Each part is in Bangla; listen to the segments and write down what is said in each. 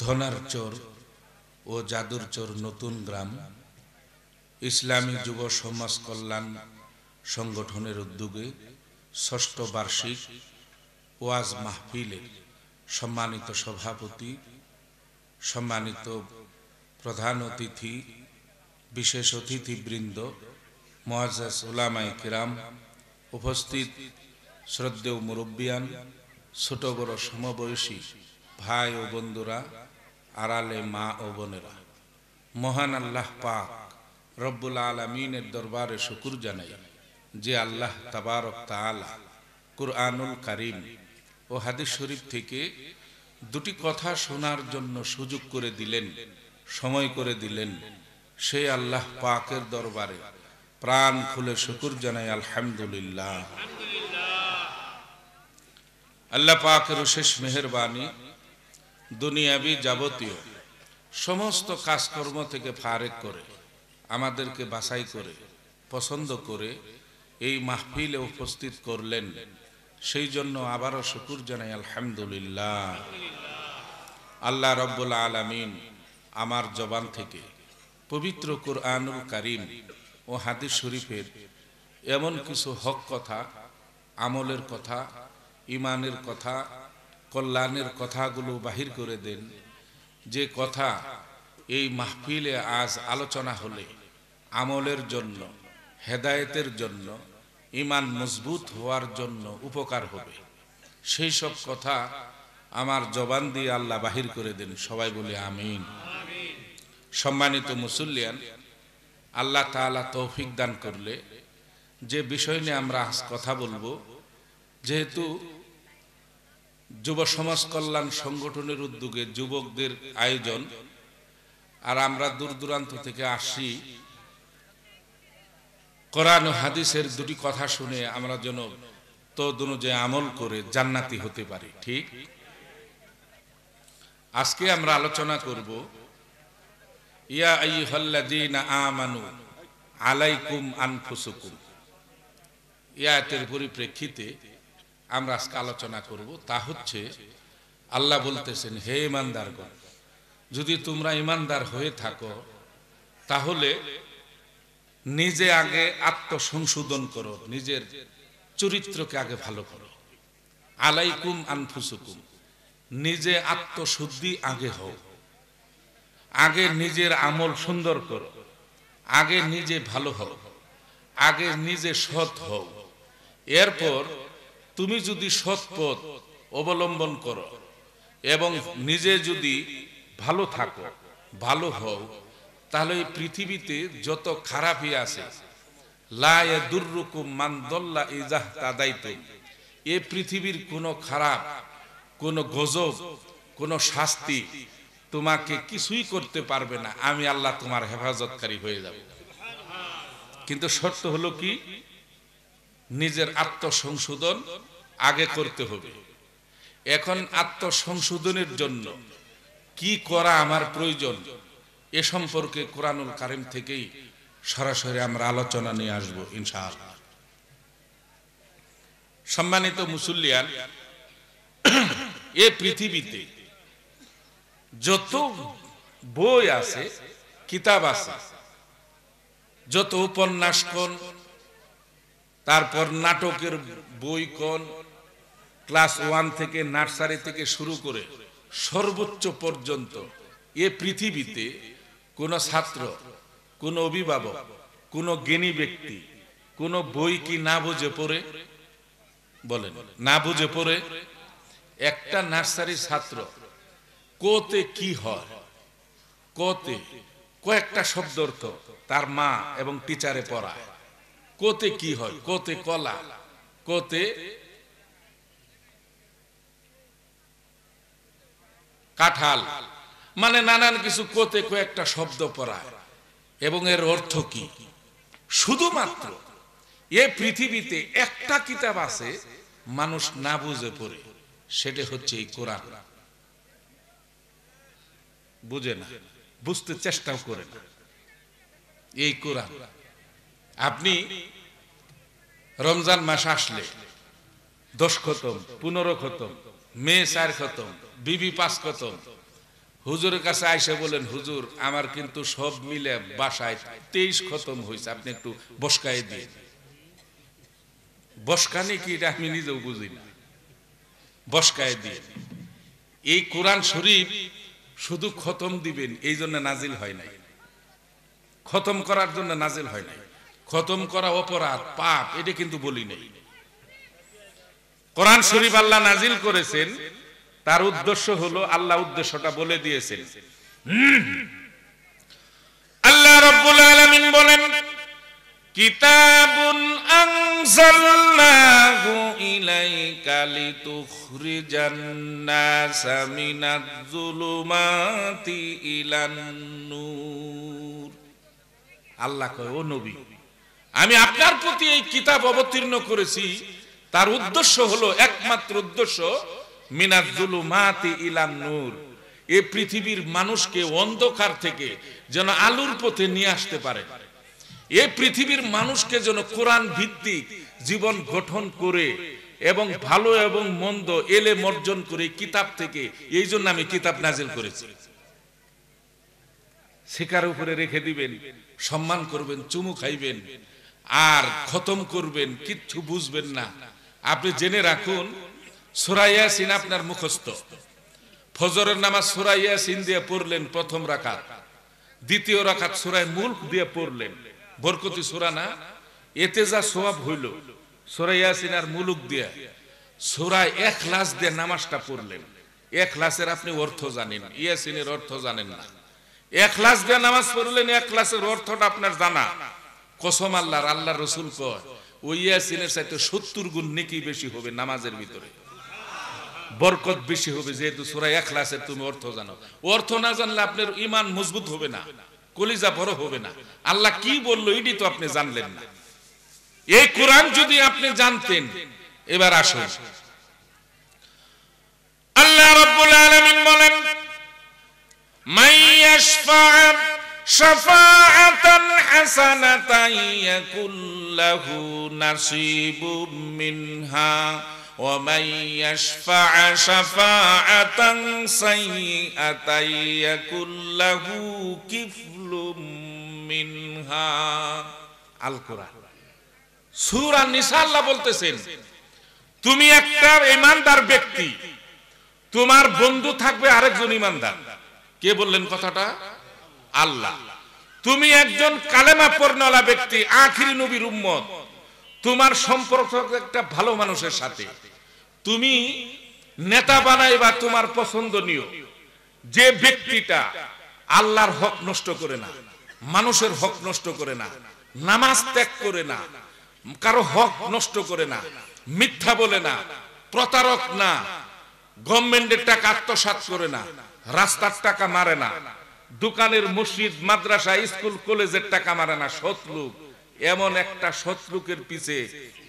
ধনার চর ও জাদুর চর নতুন গ্রাম ইসলামী যুব সমাজ কল্যাণ সংগঠনের উদ্যোগে ষষ্ঠ বার্ষিক ওয়াজ মাহফিলের সম্মানিত সভাপতি, সম্মানিত প্রধান অতিথি, বিশেষ অতিথিবৃন্দ, মুআজ্জাজ উলামায়ে কিরাম, উপস্থিত শ্রদ্ধেয় মুরব্বিয়ান, ছোট বড় সমবয়সী ভাই ও বন্ধুরা, আড়ালে মা ও বোনেরা, মহান আল্লাহ পাক রব্বুল আলামিনের দরবারে শুকর জানাই যে আল্লাহ তাবারক তাআলা কুরআনুল কারীম ও হাদিস শরীফ থেকে দুটি কথা শোনার জন্য সুযোগ করে দিলেন, সময় করে দিলেন। সেই আল্লাহ পাকের দরবারে প্রাণ খুলে শুকর জানাই আলহামদুলিল্লাহ। আল্লাহ পাকের অশেষ মেহেরবানি, দুনিয়াবি যাবতীয় সমস্ত কাজকর্ম থেকে ফারেক করে আমাদেরকে বাছাই করে পছন্দ করে এই মাহফিলে উপস্থিত করলেন। সেই জন্য আবারও শুকর জানাই আলহামদুলিল্লাহ। আল্লাহ রব্বুল আলামিন আমার জবান থেকে পবিত্র কুরআনুল কারীম ও হাদিস শরীফের এমন কিছু হক কথা, আমলের কথা, ইমানের কথা, কল্যাণের কথাগুলো বাহির করে দেন, যে কথা এই মাহফিলে আজ আলোচনা হলে আমলের জন্য, হেদায়েতের জন্য, ইমান মজবুত হওয়ার জন্য উপকার হবে। সেই সব কথা আমার জবান দিয়ে আল্লাহ বাহির করে দেন। সবাই বলে আমিন। সম্মানিত মুসল্লিয়ান, আল্লাহ তাআলা তৌফিক দান করলে যে বিষয় নিয়ে আমরা আজ কথা বলবো, যেহেতু যুব সমাজ কল্যাণ সংগঠনের উদ্যোগে যুবকদের আয়োজন, আর আমরা দূর দূরান্ত থেকে আসি কোরআন ও হাদিসের দুটি কথা শুনে আমরা যেন তদ অনুযায়ী আমল করে জান্নাতি হতে পারি। ঠিক, আজকে আমরা আলোচনা করব ইয়া আইয়ুহাল্লাযীনা আমানু আলাইকুম আনফুসুকুম। আয়াতের পরিপ্রেক্ষিতে আমরা আজকে আলোচনা করব। তা হচ্ছে, আল্লাহ বলতেছেন, হে ঈমানদারগণ, যদি তোমরা ঈমানদার হয়ে থাকো তাহলে নিজে আগে আত্মসংশোধন করো, নিজের চরিত্রকে আগে ভালো করো। আলাইকুম আনফুসুকুম, নিজে আত্মশুদ্ধি আগে হও, আগে নিজের আমল সুন্দর করো, আগে নিজে ভালো হও, আগে নিজে সৎ হও। এরপর তুমি যদি সৎ পথ অবলম্বন করো এবং নিজে যদি ভালো থাকো, ভালো হও, তাহলে এই পৃথিবীতে যত খারাপই আছে, লা ইয়াদুররুকুম মান দাল্লা ইযা তাদাইতুম, এই পৃথিবীর কোনো খারাপ, কোনো গজব, কোনো শাস্তি তোমাকে কিছুই করতে পারবে না। আমি আল্লাহ তোমার হেফাজতকারী হয়ে যাব। কিন্তু শর্ত হলো কি, নিজের আত্মসংশোধন আগে করতে হবে। এখন আত্মসংশোধনের জন্য কি করা আমার প্রয়োজন, এ সম্পর্কে কোরআনুল কারীম থেকেই সরাসরি আমরা আলোচনা নিয়ে আসব ইনশাআল্লাহ। সম্মানিত মুসল্লিয়ান, এ পৃথিবীতে যত বই আছে, কিতাব আছে, যত উপন্যাস কোন, তারপর নাটকের বই কোন, ক্লাস 1 থেকে নার্সারি থেকে শুরু করে সর্বোচ্চ পর্যন্ত এ পৃথিবীতে কোন ছাত্র, কোন অভিভাবক, কোন জ্ঞানী ব্যক্তি কোন বই কি না বুঝে পড়ে? বলেন, না বুঝে পড়ে? একটা নার্সারির ছাত্র কোতে কি হয়, কোতে কয়েকটা শব্দ অর্থ তার মা এবং টিচারে পড়ায়। কোতে কি হয়? কোতে কলা, কোতে কাঁঠাল, মানে নানান কিছু কোতে কয়েকটা শব্দ পড়ায়। এবং এর অর্থ কি? শুধুমাত্র এ পৃথিবীতে একটা কিতাব আছে মানুষ না বুঝে পড়ে, সেটা হচ্ছে এই কোরআন। বুঝে না, বুঝতে চেষ্টাও করে না এই কোরআন। আপনি রমজান মাস আসলে 10 খতম, 15 খতম, মেয়ে 4 খতম, বিবি 5 খতম, হুজুরের কাছে আইসা বলেন, হুজুর আমার কিন্তু সব মিলে বাসায় 23 খতম হয়েছে, আপনি একটু বসকায় দিয়ে। বসকানি কি এটা আমি নিজেও বুঝি না, বসকায় দিয়ে। এই কোরআন শরীফ শুধু খতম দিবেন এই জন্য নাজিল হয় নাই, খতম করার জন্য নাজিল হয় নাই। খতম করা অপরাধ পাপ এটা কিন্তু বলি নাই। কোরআন শরীফ আল্লাহ নাজিল করেছেন, তার উদ্দেশ্য হলো, আল্লাহ উদ্দেশ্যটা বলে দিয়েছেন। আল্লাহ রাব্বুল আলামিন বলেন, কিতাবুন আনজালনাহু ইলাইকা লিতুখরিজান নাসা মিনাজ যুলুমাতি ইলান নূর। আল্লাহ কয়, ও নবী, আমি আপনার প্রতি এই কিতাব অবতীর্ণ করেছি, তার উদ্দেশ্য হলো, একমাত্র উদ্দেশ্য, মিনাজ যুলুমাতি ইলান নূর, এই পৃথিবীর মানুষকে অন্ধকার থেকে যেন আলোর পথে নিয়ে আসতে পারে, এই পৃথিবীর মানুষকে যেন কোরআন ভিত্তিক জীবন গঠন করে এবং ভালো এবং মন্দ এলেম অর্জন করে কিতাব থেকে, এই জন্য আমি কিতাব নাজিল করেছি। শিকার উপরে রেখে দিবেন, সম্মান করবেন, চুমু খাইবেন আর খতম করবেন, কিচ্ছু বুঝবেন না। আপনি জেনে রাখুন, সূরা ইয়াসিন আপনার মুখস্থ। ফজরের নামাজ সূরা ইয়াসিন দিয়ে পড়লেন প্রথম রাকাত, দ্বিতীয় রাকাত সূরা মুলক দিয়ে পড়লেন, বরকতি সূরা না, এতে যা সওয়াব হইল সূরা ইয়াসিন আর মুলক দিয়ে। সূরা ইখলাস দিয়ে নামাজটা পড়লেন, ইখলাসের আপনি অর্থ জানেন, ইয়াসিনের অর্থ জানেন না। ইখলাস দিয়ে নামাজ পড়লেন, ইখলাসের অর্থটা আপনার জানা। কসম আল্লাহর, আল্লাহ রাসূল কয়, ওই ইয়াসিনের চাইতে 70 গুণ নেকি বেশি হবে নামাজের ভিতরে, বরকত বেশি হবে, যেহেতু সূরা ইখলাসের তুমি অর্থ জানো। অর্থ না জানলে আপনার ঈমান মজবুত হবে না, কলিজা বড় হবে না। আল্লাহ কি বললো এটি তো আপনি জানলেন না। এই কোরআন যদি আপনি জানতেন। এবার আসুন, আল্লাহ রাব্বুল আলামিন বলেন, মাইয়াশফা' শাফাআতান হাসানাতান ইয়াকুল লাহু নাসিবুম মিনহা ওয়া মাইয়াশফা' শাফাআতান সাইয়্যাতান ইয়াকুল লাহু কিফলুম মিনহা। আল কোরআন সূরা নিসা আল্লাহ বলতেছেন, তুমি একটা ঈমানদার ব্যক্তি, তোমার বন্ধু থাকবে আরেকজন ঈমানদার। কে বললেন কথাটা? আল্লাহ। তুমি একজন কালেমা পড়নেওয়ালা ব্যক্তি, আখিরি নবীর উম্মত, তোমার সম্পর্ক একটা ভালো মানুষের সাথে। তুমি নেতা বানাইবা তোমার পছন্দনীয়, যে ব্যক্তিটা আল্লাহর হক নষ্ট করে না, মানুষের হক নষ্ট করে না, নামাজ ত্যাগ করে না, কারো হক নষ্ট করে না, মিথ্যা বলে না, প্রতারক না, গভর্নমেন্টের টাকা আত্মসাৎ করে না, রাস্তার টাকা মারে না, দোকানের মসজিদ মাদ্রাসা স্কুল কলেজের টাকা মারে না, সৎলোক। এমন একটা সৎলোকের পিছে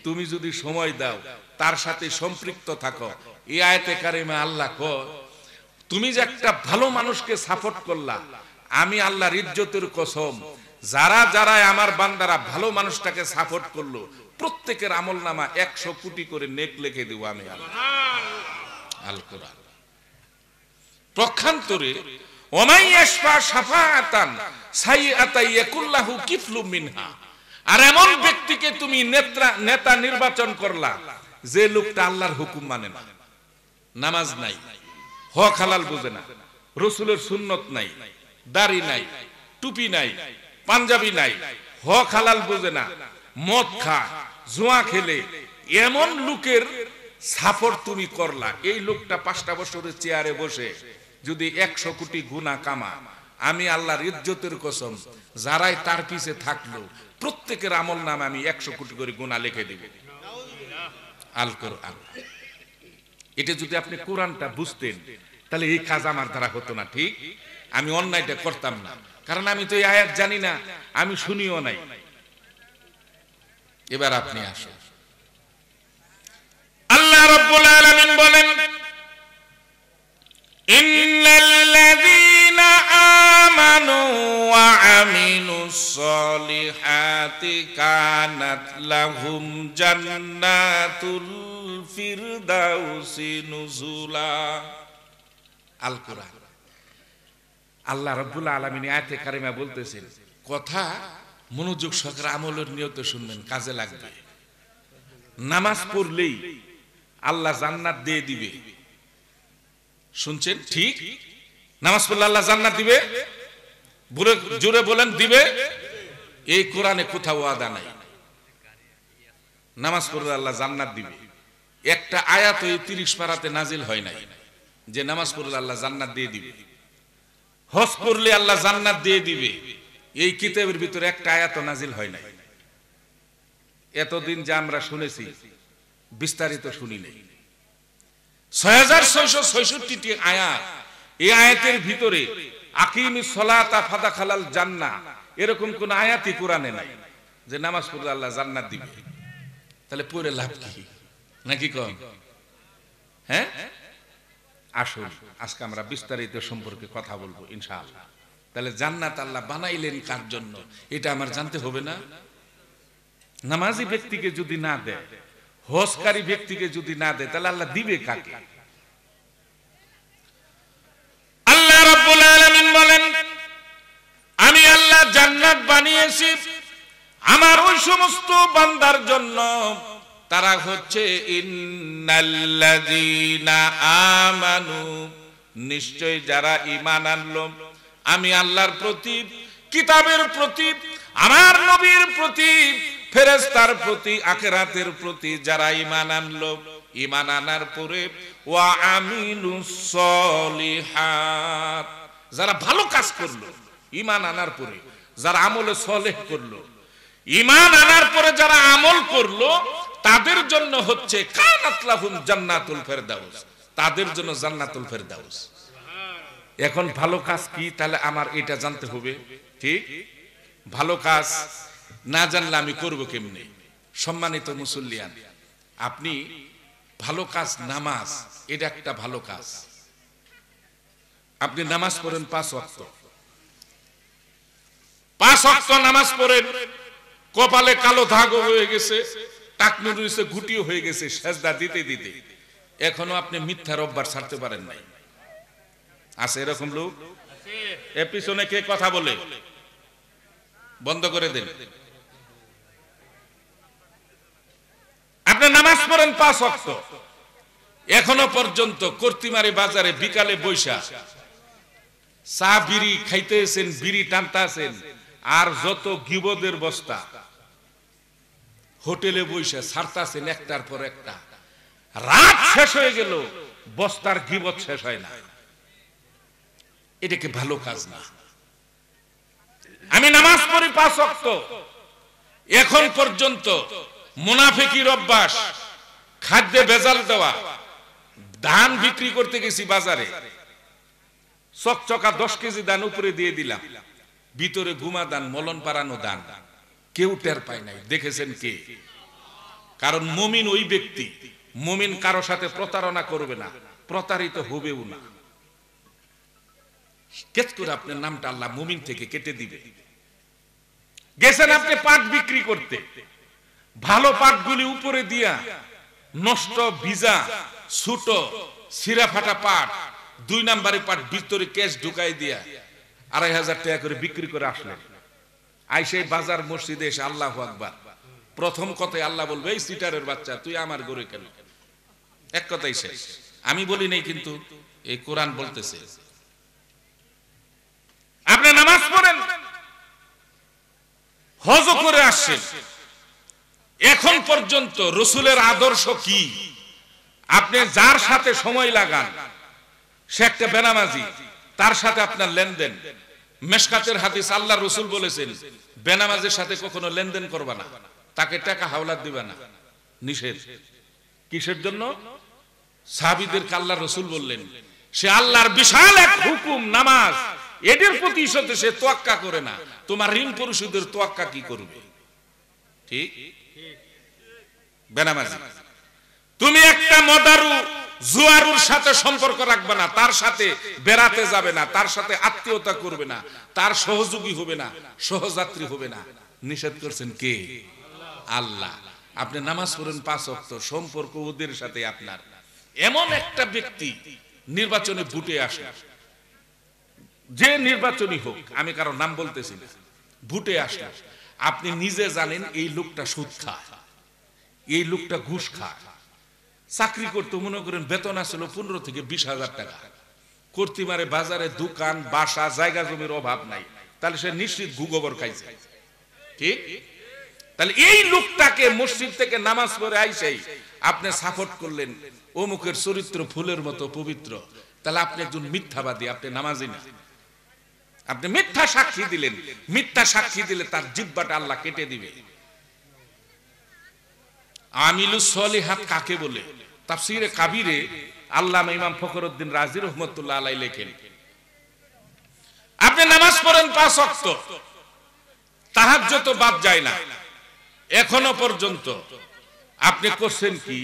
তুমি যদি সময় দাও, তার সাথে সম্পৃক্ত থাকো, এই আয়াতে কারিমে আল্লাহ কয়, তুমি যে একটা ভালো মানুষকে সাপোর্ট করলা, আমি আল্লাহর ইজ্জতের কসম, যারা যারা আমার বান্দারা ভালো মানুষটাকে সাপোর্ট করলো, প্রত্যেকের আমলনামা 100 কোটি করে নেক লিখে দেব আমি আল্লাহ। আল কোরআন পক্ষান্তরে, ওমাইয়াশফা শাফাআতান সাইয়্যাতান ইয়াকুল লাহু কিফলুম মিনহা। আর এমন ব্যক্তিকে তুমি নেতা নির্বাচন করলা, যে লোকটা আল্লাহর হুকুম মানে না, নামাজ নাই, হক হালাল বুঝে না, রাসূলের সুন্নত নাই, দাড়ি নাই, টুপি নাই, পাঞ্জাবি নাই, হক হালাল বুঝে না, মদ খায়, জুয়া খেলে, এমন লোকের সাপোর্ট তুমি করলা। এই লোকটা 5টা বছরের চেয়ারে বসে যদি 100 কোটি গুনাহ কামা, আমি আল্লাহর ইজ্জতের কসম, যারাই তার পিছে থাকলো প্রত্যেকের আমল নামে আমি 100 কোটি করে গুনাহ লিখে দেব। আল কোরআন। এটা যদি আপনি কোরআনটা বুঝতেন, তাহলে এই কাজ আমার দ্বারা হতো না। ঠিক, আমি অন্যায়টা করতাম না, কারণ আমি তো এই আয়াত জানি না, আমি শুনিও নাই। এবার আপনি আসুন, আল্লাহ রাব্বুল আলামিন বলেন, ইন্নাল্লাযীনা আমানু ওয়া আমিলুস সলিহাতি কানাত লাহুম জান্নাতুল ফিরদাউসি নুজুলা। আল কোরআন। আল্লাহ রাব্বুল আলামিন আয়াতে কারিমা বলতেছেন, কথা মনোযোগ সহকারে আমলের নিয়তে শুনবেন, কাজে লাগবে। নামাজ পড়লেই আল্লাহ জান্নাত দিয়ে দিবে। শুনছেন ঠিক? নামাজ পড়লে আল্লাহ জান্নাত দিবে, জোরে বলেন দিবে। এই কোরআনে কোথাও ওয়াদা নাই নামাজ পড়লে আল্লাহ জান্নাত দিবে। একটা আয়াত ওই 30 পারাতে নাজিল হয় নাই যে নামাজ পড়লে আল্লাহ জান্নাত দিয়ে দিবে। হজ করলে আল্লাহ জান্নাত দিয়ে দিবে, এই কিতাবের ভিতরে একটা আয়াত নাজিল হয় নাই। এতদিন যা আমরা শুনেছি বিস্তারিত শুনি নাই। 6666টি আয়াত, এই আয়াতের ভিতরে আকিমিস সালাতা ফাদাখালাল জান্নাহ এরকম কোন আয়াতই কোরআনে নাই যে নামাজ পড়লে আল্লাহ জান্নাত দিবে। তাহলে পড়ে লাভ কি? নাকি কম? হ্যাঁ, আসুন আজকে আমরা বিস্তারিত সম্পর্কে কথা বলবো ইনশাআল্লাহ। তাহলে জান্নাত আল্লাহ বানাইলেন কার জন্য এটা আমার জানতে হবে না? নামাজি ব্যক্তিকে যদি না দেয়, হজকারী ব্যক্তিকে যদি না দেয়, তাহলে আল্লাহ দিবে কাকে? আল্লাহ রাব্বুল আলামিন বলেন, আমি আল্লাহ জান্নাত বানিয়েছি আমার ওই সমস্ত বান্দার জন্য, তারা হচ্ছে ইন্নাল্লাযীনা আমানু, নিশ্চয় যারা ঈমান আনলো আমি আল্লাহর প্রতি, কিতাবের প্রতি, আমার নবীর প্রতি, ফেরেশতার প্রতি, আখিরাতের প্রতি যারা ঈমান আনলো, ঈমান আনার পরে ওয়া আমিলুস সলিহাত, যারা ভালো কাজ করলো, ঈমান আনার পরে যারা আমলে সলেহ করলো, ঈমান আনার পরে যারা আমল করলো, তাদের জন্য হচ্ছে কানাত লাহুম জান্নাতুল ফেরদাউস, তাদের জন্য জান্নাতুল ফেরদাউস। এখন ভালো কাজ কি? তাহলে আমার এটা জানতে হবে। ঠিক, ভালো কাজ না জানলে আমি করব কেমনে? সম্মানিত মুসল্লিয়ান, আপনি ভালো কাজ, নামাজ এটা একটা ভালো কাজ। আপনি নামাজ পড়েন 5 ওয়াক্ত, 5 ওয়াক্ত নামাজ পড়েন, কপালে কালো দাগ হয়ে গেছে, টাকনুর নিচে গুটিও হয়ে গেছে সেজদা দিতে দিতে, এখনো আপনি মিথ্যার অভ্যাস ছাড়তে পারেন নাই। আছে এরকম লোক? এর পিছনে কে কথা বলে? বন্ধ করে দেন। আপনি নামাজ পড়েন 5 ওয়াক্ত, এখনো পর্যন্ত কর্তিমারি বাজারে বিকালে বৈশা চা বিড়ি খাইতেছেন, বিড়ি টানতেছেন, আর যত গিবদের বস্তা হোটেলে বৈশা ছাড়তেছেন একটার পর একটা। রাত শেষ হয়ে গেল, বস্তার গিবত শেষ হয় না। এটাকে ভালো কাজ না। আমি নামাজ পড়ি 5 ওয়াক্ত, এখন পর্যন্ত মুনাফিকির অভ্যাস, খাদ্যে ভেজাল দেওয়া, ধান বিক্রি করতে গেছি বাজারে, চকচকা 10 কেজি ধান উপরে দিয়ে দিলাম, ভিতরে গুমা ধান, মলন পারানো ধান, কেউ টের পায় নাই। দেখেছেন কে? কারণ মুমিন ওই ব্যক্তি, মুমিন কারো সাথে প্রতারণা করবে না, প্রতারিত হবেও না। কেত করে আপনার নামটা আল্লাহ মুমিন থেকে কেটে দিবে। গেছেন আপনি পাট বিক্রি করতে, ভালো পাটগুলি উপরে দিয়া নষ্ট, ভিজা, ছোট, ছিঁড়া ফাটা পাট, 2 নাম্বারে পাট ভিতরে ক্যাশ ঢুকাই দিয়া 2500 টাকা করে বিক্রি করে আসলেন। আইসে বাজার মসজিদে এসে আল্লাহু আকবার, প্রথম কথাই আল্লাহ বলবে, এই সিটারের বাচ্চা তুই আমার গরু কেন? এক কথাই শেষ। আমি বলি নাই, কিন্তু এই কোরআন বলতেছে। আপনি নামাজ পড়েন, হজ করে আসছেন, এখন পর্যন্ত রাসূলের আদর্শ কি? আপনি যার সাথে সময় লাগান সে একটা বেনামাজি, তার সাথে আপনার লেনদেন। মেশকাতের হাদিস, আল্লাহ রাসূল বলেছেন বেনামাজের সাথে কখনো লেনদেন করবা না, তাকে টাকা হাওলাত দিবা না, নিষেধ। কিসের জন্য? সাহাবীদেরকে আল্লাহ রাসূল বললেন, সে আল্লাহর বিশাল এক হুকুম নামাজ, এদের প্রতি সে তোয়াক্কা করে না, তোমার ঋণ পরিশোধের তোয়াক্কা কি করবে? ঠিক, বেনামাজি। তুমি একটা মদারু, জুয়ারুর সাথে সম্পর্ক রাখবে না, তার সাথে বেড়াতে যাবে না, তার সাথে আত্মীয়তা করবে না, তার সহযোগী হবে না, সহযাত্রী হবে না। নিষেধ করছেন কে? আল্লাহ। আপনি নামাজ পড়েন 5 ওয়াক্ত, সম্পর্ক ওদের সাথে আপনার। এমন একটা ব্যক্তি নির্বাচনে ভোটে আসে, যে নির্বাচনী হোক, আমি কারো নাম বলতেছি না, ভোটে আসলে আপনি নিজে জানেন এই লোকটা সুদ খায়, এই লোকটা ঘুষ খায়। চাকরি করতে মনে করেন বেতন আসলে 15 থেকে 20,000 টাকা, করতে মারে বাজারে দোকান বাসা জায়গা জমির অভাব নাই, তাহলে সে নিশ্চিত গোবর খাইছে, ঠিক? তাহলে এই লোকটাকে মসজিদ থেকে নামাজ পড়ে আইসেই আপনি সাপোর্ট করলেন, অমুকের চরিত্র ফুলের মতো পবিত্র, তাহলে আপনি একজন মিথ্যাবাদী, আপনি নামাজি না। আপনি মিথ্যা সাক্ষী দিলেন, মিথ্যা সাক্ষী দিলে তার জিহ্বাটা আল্লাহ কেটে দিবে। আমিলুস সলিহাত কাকে বলে? তাফসীরে কাবীরে আল্লামা ইমাম ফখরুদ্দিন রাজি রাহমাতুল্লাহ আলাইহি লেখেন, আপনি নামাজ পড়েন 5 ওয়াক্ত, তাহাজ্জুদ তো বাদ যায় না, এখনো পর্যন্ত আপনি করছেন কি?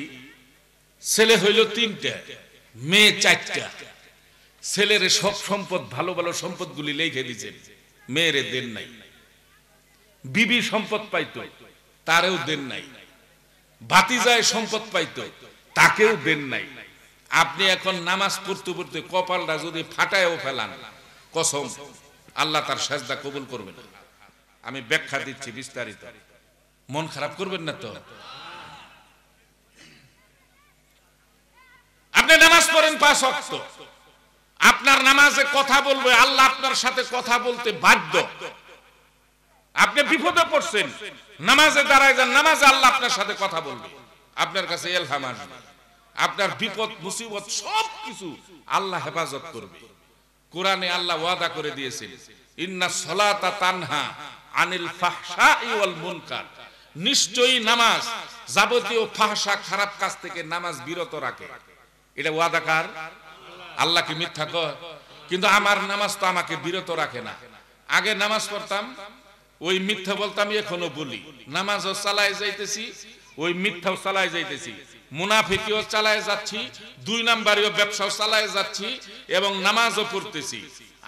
ছেলে হইল 3টা, মেয়ে 4টা, ছেলের সব সম্পদ ভালো ভালো সম্পদগুলি লিখে দিয়েছেন, মেয়েরে দেন নাই। বিবি সম্পদ পাইতো, তারেও দেন নাই। ভাতিজায় সম্পদ পাইতো, তাকেও দেন নাই। আপনি এখন নামাজ পড়তে পড়তে কপালটা যদি ফাটায়ও ফেলান, কসম আল্লাহ তার সাজদা কবুল করবে না। আমি ব্যাখ্যা দিচ্ছি বিস্তারিত, মন খারাপ করবেন না তো। আপনি নামাজ পড়েন 5 ওয়াক্ত, আপনার নামাজে কথা বলবে আল্লাহ, আপনার সাথে কথা বলতে বাধ্য। আপনি বিপদে পড়ছেন, নামাজে দাঁড়ায় যান, নামাজে আল্লাহ আপনার সাথে কথা বলবে, আপনার কাছে ইলহাম আসবে, আপনার বিপদ মুসিবত সবকিছু আল্লাহ হেফাজত করবে। কোরআনে আল্লাহ ওয়াদা করে দিয়েছেন, ইন্নাস সালাতা তানহা আনিল ফাহশাই ওয়াল মুনকার, নিশ্চয়ই নামাজ যাবতীয় ফাহশা খারাপ কাজ থেকে নামাজ বিরত রাখে। এটা ওয়াদা কার? আল্লাহ কি মিথ্যা কয়? কিন্তু আমার নামাজ তো আমাকে বিরত রাখে না। আগে নামাজ পড়তাম, ওই মিথ্যা বলতাম, এখনো বলি। নামাজও চালায় যাইতেছি, ওই মিথ্যাও চালায় যাইতেছি, মুনাফিকিও চালায় যাচ্ছি, 2 নাম্বারিও ব্যবসাও চালায় যাচ্ছি, এবং নামাজও পড়তেছি।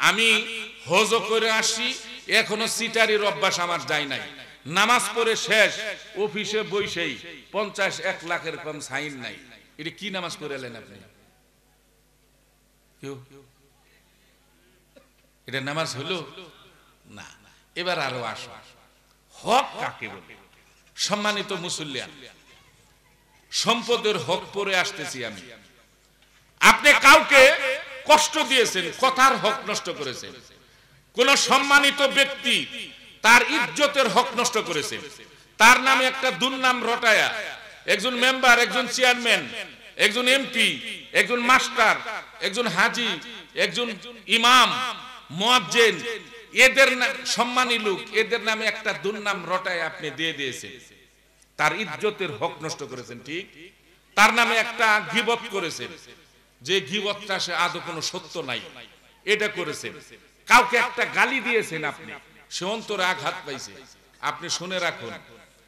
আমি হজও করে আসি, এখনো সিটারির অভ্যাস আমার যায় নাই। নামাজ পড়ে শেষ, অফিসে বইসেই 50-1 লাখের কম সাইন নাই। এটা কি নামাজ পড়ে এলেন আপনি? এটা নামাজ হলো না। এবার আরো আসো, হক কাকে বলে? সম্মানিত মুসল্লিয়ান, সম্পদের হক পড়ে আসতেছি আমি। আপনি কাউকে কষ্ট দিয়েছেন, কথার হক নষ্ট করেছেন। কোন সম্মানিত ব্যক্তি তার ইজ্জতের হক নষ্ট করেছেন, তার নামে একটা দুর্নাম রটায়া একজন মেম্বার, একজন চেয়ারম্যান, একজন এমপি, একজন মাস্টার, একজন হাজি, একজন ইমাম, মুয়াজ্জিন, এদের সম্মানী লোক, এদের নামে একটা দুর্নাম রটায় আপনি দিয়ে দিয়েছেন, তার ইজ্জতের হক নষ্ট করেছেন, ঠিক? তার নামে একটা গীবত করেছেন, যে গীবতটা সে আদৌ কোনো সত্য নাই, এটা করেছেন। কাউকে একটা গালি দিয়েছেন আপনি, সে অন্তরে আঘাত পাইছে। আপনি শুনে রাখুন,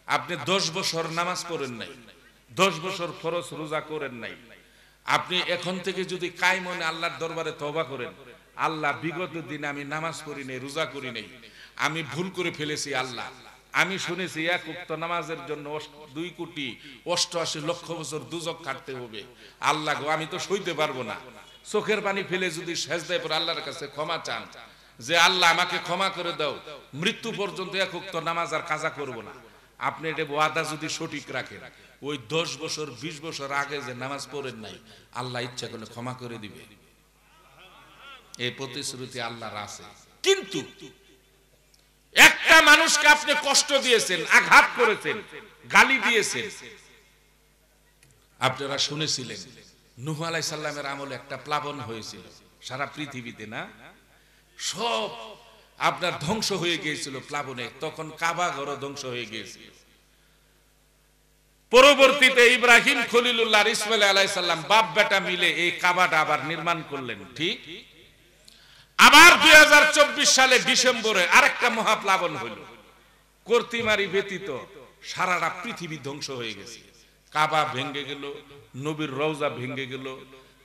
আপনি 10 বছর নামাজ পড়েন নাই, 10 বছর ফরজ রোজা করেন নাই। আপনি এখন থেকে যদি কায়মনে আল্লাহর দরবারে তওবা করেন, আল্লাহ বিগত দিনে আমি নামাজ পড়ি নাই, রোজা করি নাই, আমি ভুল করে ফেলেছি, আল্লাহ আমি শুনেছি 1 ওয়াক্ত নামাজের জন্য 2,88,00,000 বছর দুজক কাটতে হবে। আল্লাহ গো, আমি তো সইতে পারবো না। চোখের পানি ফেলে যদি সেজদায় পড়ে আল্লাহর কাছে ক্ষমা চান, যে আল্লাহ আমাকে ক্ষমা করে দাও, মৃত্যু পর্যন্ত 1 ওয়াক্ত নামাজ আর কাজা করব না। আপনি এটা ওয়াদা যদি সঠিক রাখেন, ওই 10 বছর 20 বছর আগে যে নামাজ পড়েন নাই, আল্লাহ ইচ্ছা করলে ক্ষমা করে দিবে। এই প্রতিশ্রুতি আল্লাহর আছে। কিন্তু একটা মানুষকে আপনি কষ্ট দিয়েছেন, আঘাত করেছেন, গালি দিয়েছেন। আপনারা শুনেছিলেন নূহ আলাইহিস সালামের আমলে একটা প্লাবন হয়েছিল সারা পৃথিবীতে, না? সব আপনার ধ্বংস হয়ে গিয়েছিল প্লাবনে, তখন কাবা ঘরও ধ্বংস হয়ে গিয়েছিল। পরবর্তীতে ইব্রাহিম খলিলুল্লাহ ইসমাইল আলাইহিস সালাম বাপ বেটা মিলে এই কাবাটা আবার নির্মাণ করলেন, ঠিক? আবার 2024 সালে ডিসেম্বরে আরেকটা মহাপ্লাবন হইল। কর্তিমারি ব্যতীত সারাটা পৃথিবী ধ্বংস হয়ে গেছে। কাবা ভেঙে গেল, নবীর রওজা ভেঙে গেল,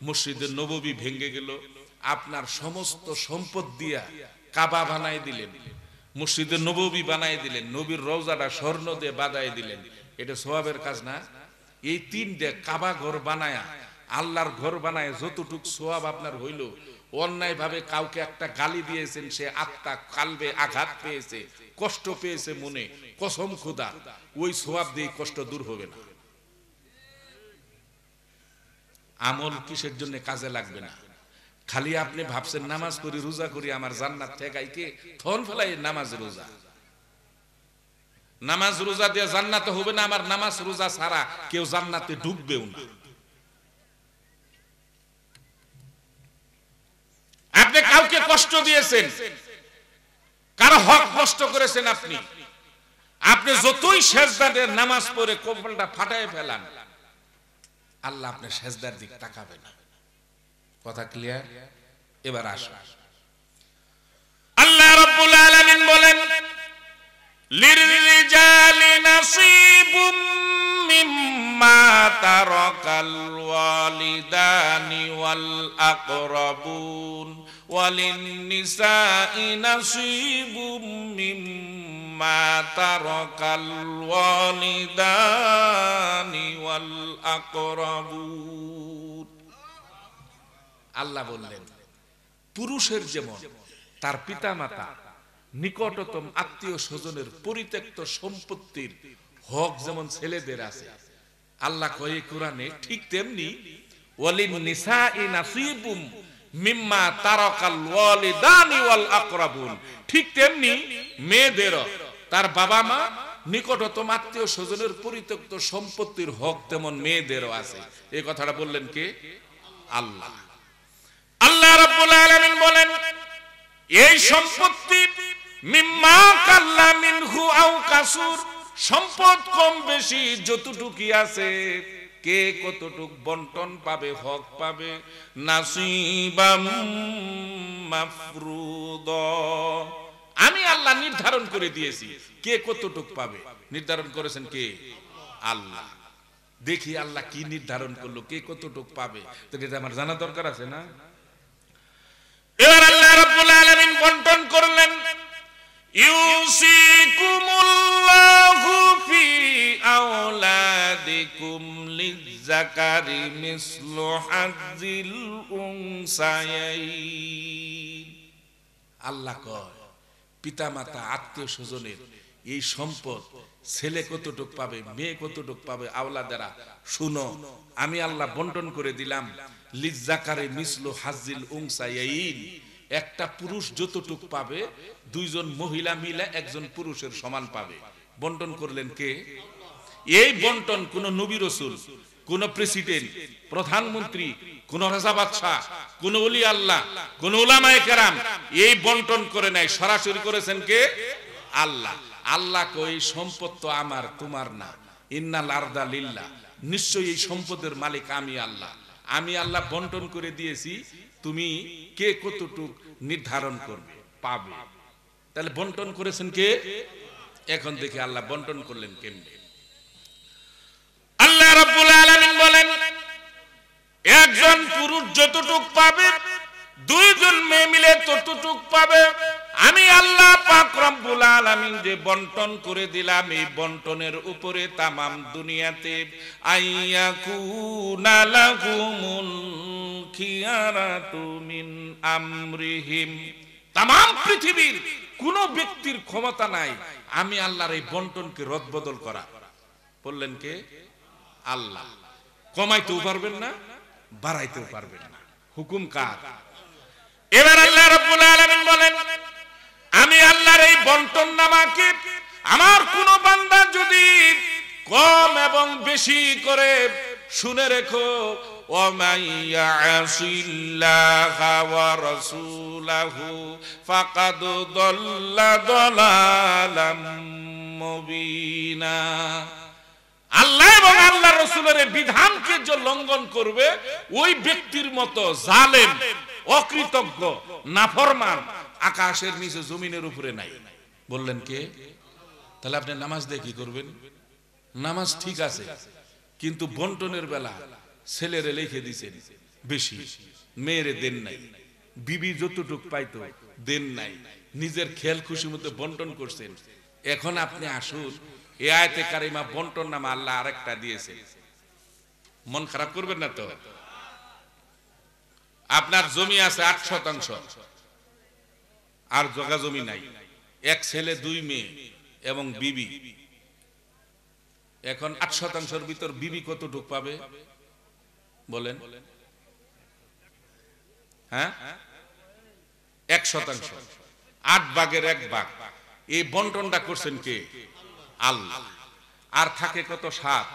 মসজিদে নববী ভেঙে গেল। আপনার সমস্ত সম্পদ দিয়া কাবা বানাই দিলেন, মসজিদে নববী বানাই দিলেন, নবীর রওজাটা স্বর্ণ দিয়ে বাঁধাই দিলেন। এটা সওয়াবের কাজ না? এই 3টে কাবা ঘর বানায়া, আল্লাহর ঘর বানায় যতটুক সওয়াব আপনার হইল, অন্যায় ভাবে কাউকে একটা গালি দিয়েছেন, সে আত্মা কালবে আঘাত পেয়েছে, কষ্ট পেয়েছে মনে, কসম খোদা ওই সওয়াব দিয়ে কষ্ট দূর হবে না। আমল কিসের জন্য কাজে লাগবে না। খালি আপনি ভাবছেন নামাজ করি রোজা করি আমার জান্নাত ঠেকাই কে, থন ফেলাই নামাজ রোজা। নামাজ রোজা দিয়ে জান্নাতে হবে না, আমার নামাজ রোজা ছাড়া কেউ জান্নাতে ঢুকবেও না। আপনি কাউকে কষ্ট দিয়েছেন, কারো হক নষ্ট করেছেন, আপনি আপনি যতই সেজদার নামাজ পড়ে কপালটা ফাটায় ফেলান, আল্লাহ আপনার সেজদার দিক তাকাবে না। কথা ক্লিয়ার? এবার আসুন, আল্লাহ রাব্বুল আলামিন বলেন লিররিজালি নাসিবুম মিম্মা তারাকাল ওয়ালিদানি ওয়াল আকরাবুন ওয়ালিন্নিসাই নাসিবুম মিম্মা তারাকাল ওয়ালিদানি ওয়াল আকরাবুন। আল্লাহ বললেন পুরুষের যেমন তার পিতামাতা নিকটতম আত্মীয় স্বজনের পরিত্যক্ত সম্পত্তির হক যেমন ছেলেদের আছে, আল্লাহ কয়ে কোরআনে ঠিক তেমনি ওয়ালিন নিসাই নাসিবুম মিম্মা তারাকাল ওয়ালিদানি ওয়াল আকরাবুন, ঠিক তেমনি মেয়েদেরও তার বাবা মা নিকটতম আত্মীয় স্বজনের পরিত্যক্ত সম্পত্তির হক তেমন মেয়েদেরও আছে। এই কথাটা বললেন কে? আল্লাহ। আল্লাহ রাব্বুল আলামিন বলেন এই সম্পত্তি মিম্মা কাল্লা মিনহু আও কাসুর, সম্পদ কম বেশি যতটুকু আছে কে কতটুক বন্টন পাবে, হক পাবে, নাসিবাম মাফরুদা, আমি আল্লাহ নির্ধারণ করে দিয়েছি কে কতটুক পাবে। নির্ধারণ করেছেন কে? আল্লাহ। দেখি আল্লাহ কি নির্ধারণ করলো, কে কতটুক পাবে, তো এটা আমার জানা দরকার আছে না? এবার আল্লাহ রাব্বুল আলামিন বন্টন করলেন ইউসিকুমুল্লাহু ফি আওলাদিকুম লিয-যাকারি মিসলু হাজ্জিল উনসায়াইন। আল্লাহ কয় পিতামাতা আত্মীয় স্বজনের এই সম্পদ ছেলে কতটুক পাবে, মেয়ে কতটুক পাবে, আওলাদেরা শুনো, আমি আল্লাহ বন্টন করে দিলাম লিয-যাকারি মিসলু হাজ্জিল উনসায়াইন, একটা পুরুষ যতটুক পাবে দুইজন মহিলা মিলে একজন পুরুষের সমান পাবে। বন্টন করলেন কে? এই বন্টন কোন নবী রাসূল, কোন প্রেসিডেন্ট, প্রধানমন্ত্রী, কোন রাজা বাদশাহ, কোন ওলি আল্লাহ, কোন উলামায়ে কেরাম এই বন্টন করে নাই, সরাসরি করেছেন কে? আল্লাহ। আল্লাহ কই সম্পদ তো আমার তোমার না, ইন্নাল আরদা লিল্লাহ, নিশ্চয়ই এই সম্পদের মালিক আমি আল্লাহ। আমি আল্লাহ বন্টন করে দিয়েছি, তুমি কে কতটুক নির্ধারণ করবে পাবে। তাহলে বন্টন করেছেন কে? এখন দেখি আল্লাহ বন্টন করলেন কেমনে। আল্লাহ রাব্বুল আলামিন বলেন একজন পুরুষ যতটুক পাবে দুইজন মেয়ে মিলে ততটুক পাবে। আমি আল্লাহ পাক রব্বুল আলামিন যে বন্টন করে দিলাম, এই বন্টনের উপরে তামাম দুনিয়াতে আইয়াকুনা লাহুমুল খিয়ারাতু মিন আমরিহিম, তামাম পৃথিবীর কোন ব্যক্তির ক্ষমতা নাই আমি আল্লাহর এই বন্টনকে রদবদল করা। বললেন কে? আল্লাহ। কমাইতেও পারবেন না, বাড়াইতেও পারবেন না, হুকুম কার? এবার আল্লাহ রাব্বুল আলামিন বলেন আমি আল্লাহর এই বন্টন নামাকে আমার কোন বান্দা যদি কম এবং বেশি করে, শুনে রেখো, ওয়ামাইয়াসিল্লাহা ওয়া রাসূলাহু ফাকাদ দাল্লা দালালাম মুবিনা, আল্লাহ এবং আল্লাহর রাসূলের বিধানকে যে লঙ্ঘন করবে ওই ব্যক্তির মতো জালেম, অকৃতজ্ঞ, নাফরমান আকাশের নিচে জমিনের উপরে নাই। বললেন কে? তাহলে আপনি নামাজ দিয়ে কি করবেন? নামাজ ঠিক আছে, কিন্তু বন্টনের বেলা ছেলেরে লিখে দিছেন বেশি, মেয়েরে দেন নাই, বিবি যতটুক পাইতো দেন নাই, নিজের খেয়াল খুশি মতো বন্টন করছেন। এখন আপনি আসুন, এই আয়াতে কারিমা বন্টন নামা আল্লাহ আরেকটা দিয়েছে, মন খারাপ করবেন না তো? আপনার জমি আছে 8%, আর জায়গা জমি নাই, এক ছেলে 2 মেয়ে এবং বিবি। এখন 8%-এর ভিতর বিবি কতটুকু পাবে বলেন? হ্যাঁ, 1%, 8 ভাগের 1 ভাগ। এই বন্টনটা করছেন কে? আল্লাহ। আর থাকে কত? 7।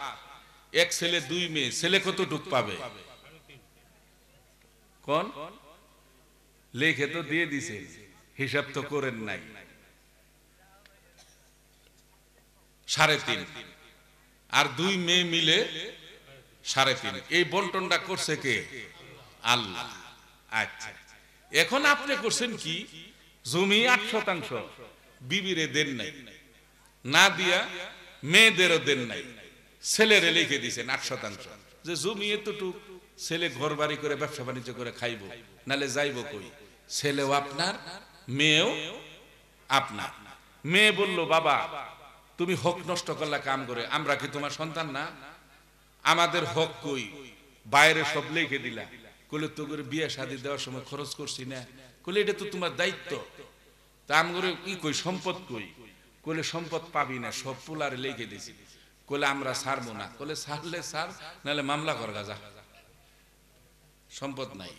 এক ছেলে 2 মেয়ে, ছেলে কতটুকু পাবে কোন? লিখে তো দিয়ে দিছে, হিসাব তো করেন নাই। 3.5, আর 2 মেয়ে মিলে 3.5। এই বন্টনটা করছে কে? আল্লাহ। আচ্ছা, এখন আপনি করছেন কি? জমি 8%, বিবিরে দেন নাই, না দিয়া মেয়েদেরও দেন নাই, ছেলেরে লিখে দিয়েছেন 8%। যে জমি এতটুক, ছেলে ঘর বাড়ি করে ব্যবসা বাণিজ্য করে খাইব, নালে যাইব কই? ছেলেও আপনার, মেয়েও আপনার। মেয়ে বলল, বাবা তুমি হক নষ্ট করলা কাম করে, আমরা কি তোমার সন্তান না? আমাদের হক কই? বাইরে সব লিখে দিলা। কইলে তো করে বিয়ে শাদী দেওয়ার সময় খরচ করছি না। কইলে এটা তো তোমার দায়িত্ব। তা আমগরে কি কই, সম্পদ কই? কইলে সম্পদ পাবি না, সব পোলারে লিখে দিছি। কইলে আমরা ছাড়বো না। কইলে ছাড়লে ছাড়, নাহলে মামলা করগা যা, সম্পদ নাই।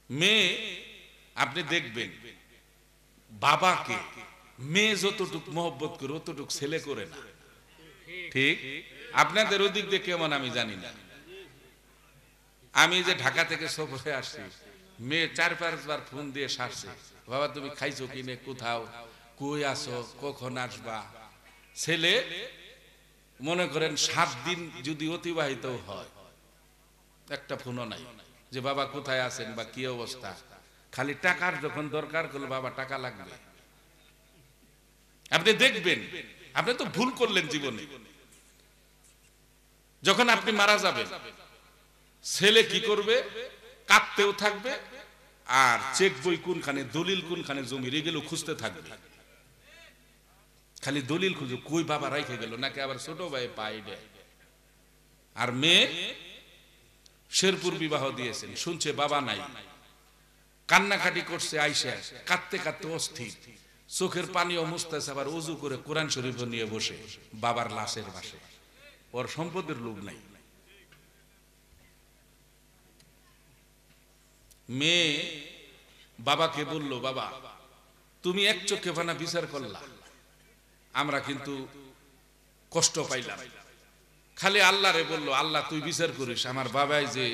মেয়ে আপনি দেখবেন, বাবাকে মেয়ে যতটুক মহব্বত করে অতটুক ছেলে করে না। ঠিক? আপনাদের ওই দিক দিয়ে কেমন আমি জানি না। আমি যে ঢাকা থেকে সফরে আসছি, মেয়ে 4-5 বার ফোন দিয়ে সারছে, বাবা তুমি খাইছো কিনে, কোথাও, কই আসো, কখন আসবা। ছেলে মনে করেন 7 দিন যদি অতিবাহিত হয়, একটা ফোনও নাই যে বাবা কোথায় আছেন বা কি অবস্থা। খালি টাকার যখন দরকার, করলে বাবা টাকা লাগবে। আপনি দেখবেন, আপনি তো ভুল করলেন জীবনে। যখন আপনি মারা যাবেন, ছেলে কি করবে? কাঁদতেও থাকবে, আর চেক বই কোনখানে, দলিল কোনখানে জমির, এগুলো খুঁজতে থাকবে। খালি দলিল খুঁজো, কই বাবা রাইখে গেল, নাকি আবার ছোট ভাই পাই দেয়। আর মেয়ে শেরপুর বিবাহ দিয়েছেন, শুনছে বাবা নাই, কান্নাকাটি করছে, আইসা কাঁদতে কাঁদতে অস্থির, চোখের পানিও মুছতেছে, আবার ওযু করে কোরআন শরীফ নিয়ে বসে বাবার লাশের পাশে। ওর সম্পদের লোভ নাই। মেয়ে বাবাকে বলল, বাবা তুমি এক চোখে ফানা বিচার করলা, আমরা কিন্তু কষ্ট পাইলাম। খালি আল্লাহরে বলল, আল্লাহ তুই বিচার করিস। আমার বাবাই যে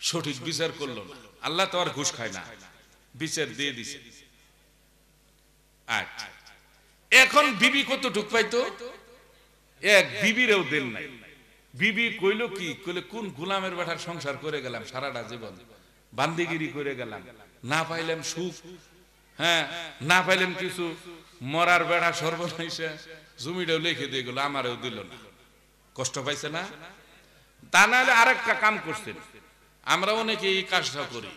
সঠিক বিচার করলো না, আল্লাহ তো আর ঘুষ খায় না, বিচার দিয়ে দিছে। আচ্ছা, এখন বিবি কতটুক পাইতো? এক বিবিরেও দেন নাই। বিবি কইল কি? কইলে কোন গোলামের বেটার সংসার করে গেলাম, সারাটা জীবন বান্দিগিরি করে গেলাম, না পাইলাম সুখ, হ্যাঁ না পাইলাম কিছু, মরার বেড়া সর্বনাশা, জমিটাও লিখে দিয়ে গেল, আমারও দিল না। কষ্ট পাইছে না? তা না হলে আরেকটা কাম করছেন, আমরা অনেকে এই কাজটা করি।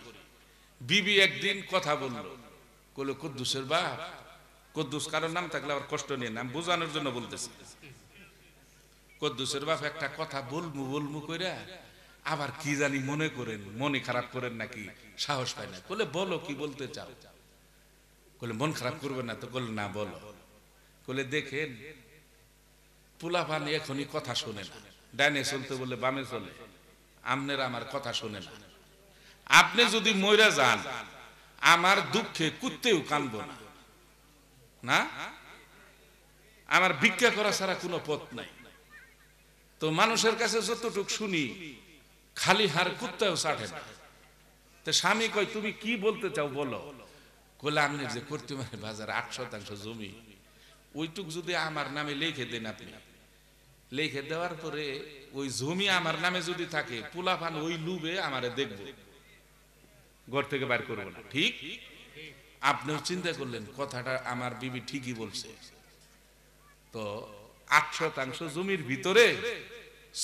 বিবি একদিন কথা বলল, কইলো কুদ্দুসের বাপ, কুদ্দুস কারোর নাম থাকলে আবার কষ্ট নিয়ে নাম বোঝানোর জন্য বলতেছি। কুদ্দুসের বাপ একটা কথা বলমু বলমু কইরা আবার কি জানি মনে করেন, মনে খারাপ করেন নাকি, সাহস পায় না। বলে বলো কি বলতে চাও? বলে মন খারাপ করবে না তো? বলে না বলো। বলে দেখেন পোলাপান এখনই কথা শোনে না, ডাইনে চলতে বলে বামে চলে, আমনের আমার কথা শোনে না। আপনি যদি মইরা যান, আমার দুঃখে কুত্তেও কানবো না, না আমার ভিক্ষা করা ছাড়া কোনো পথ নাই। তো মানুষের কাছে যতটুক শুনি, খালি হার কুত্তাও চাটে না। তো স্বামী কয় তুমি কি বলতে চাও বলো। কইলে আপনি যে করতে মানে বাজার 8% জমি, ওইটুক যদি আমার নামে লিখে দেন, আপনি লিখে দেওয়ার পরে ওই জমি আমার নামে যদি থাকে, পোলাপান ওই লুবে আমারে দেখবো, ঘর থেকে বাইর করবো না। ঠিক? আপনিও চিন্তা করলেন কথাটা আমার বিবি ঠিকই বলছে। তো 8% জমির ভিতরে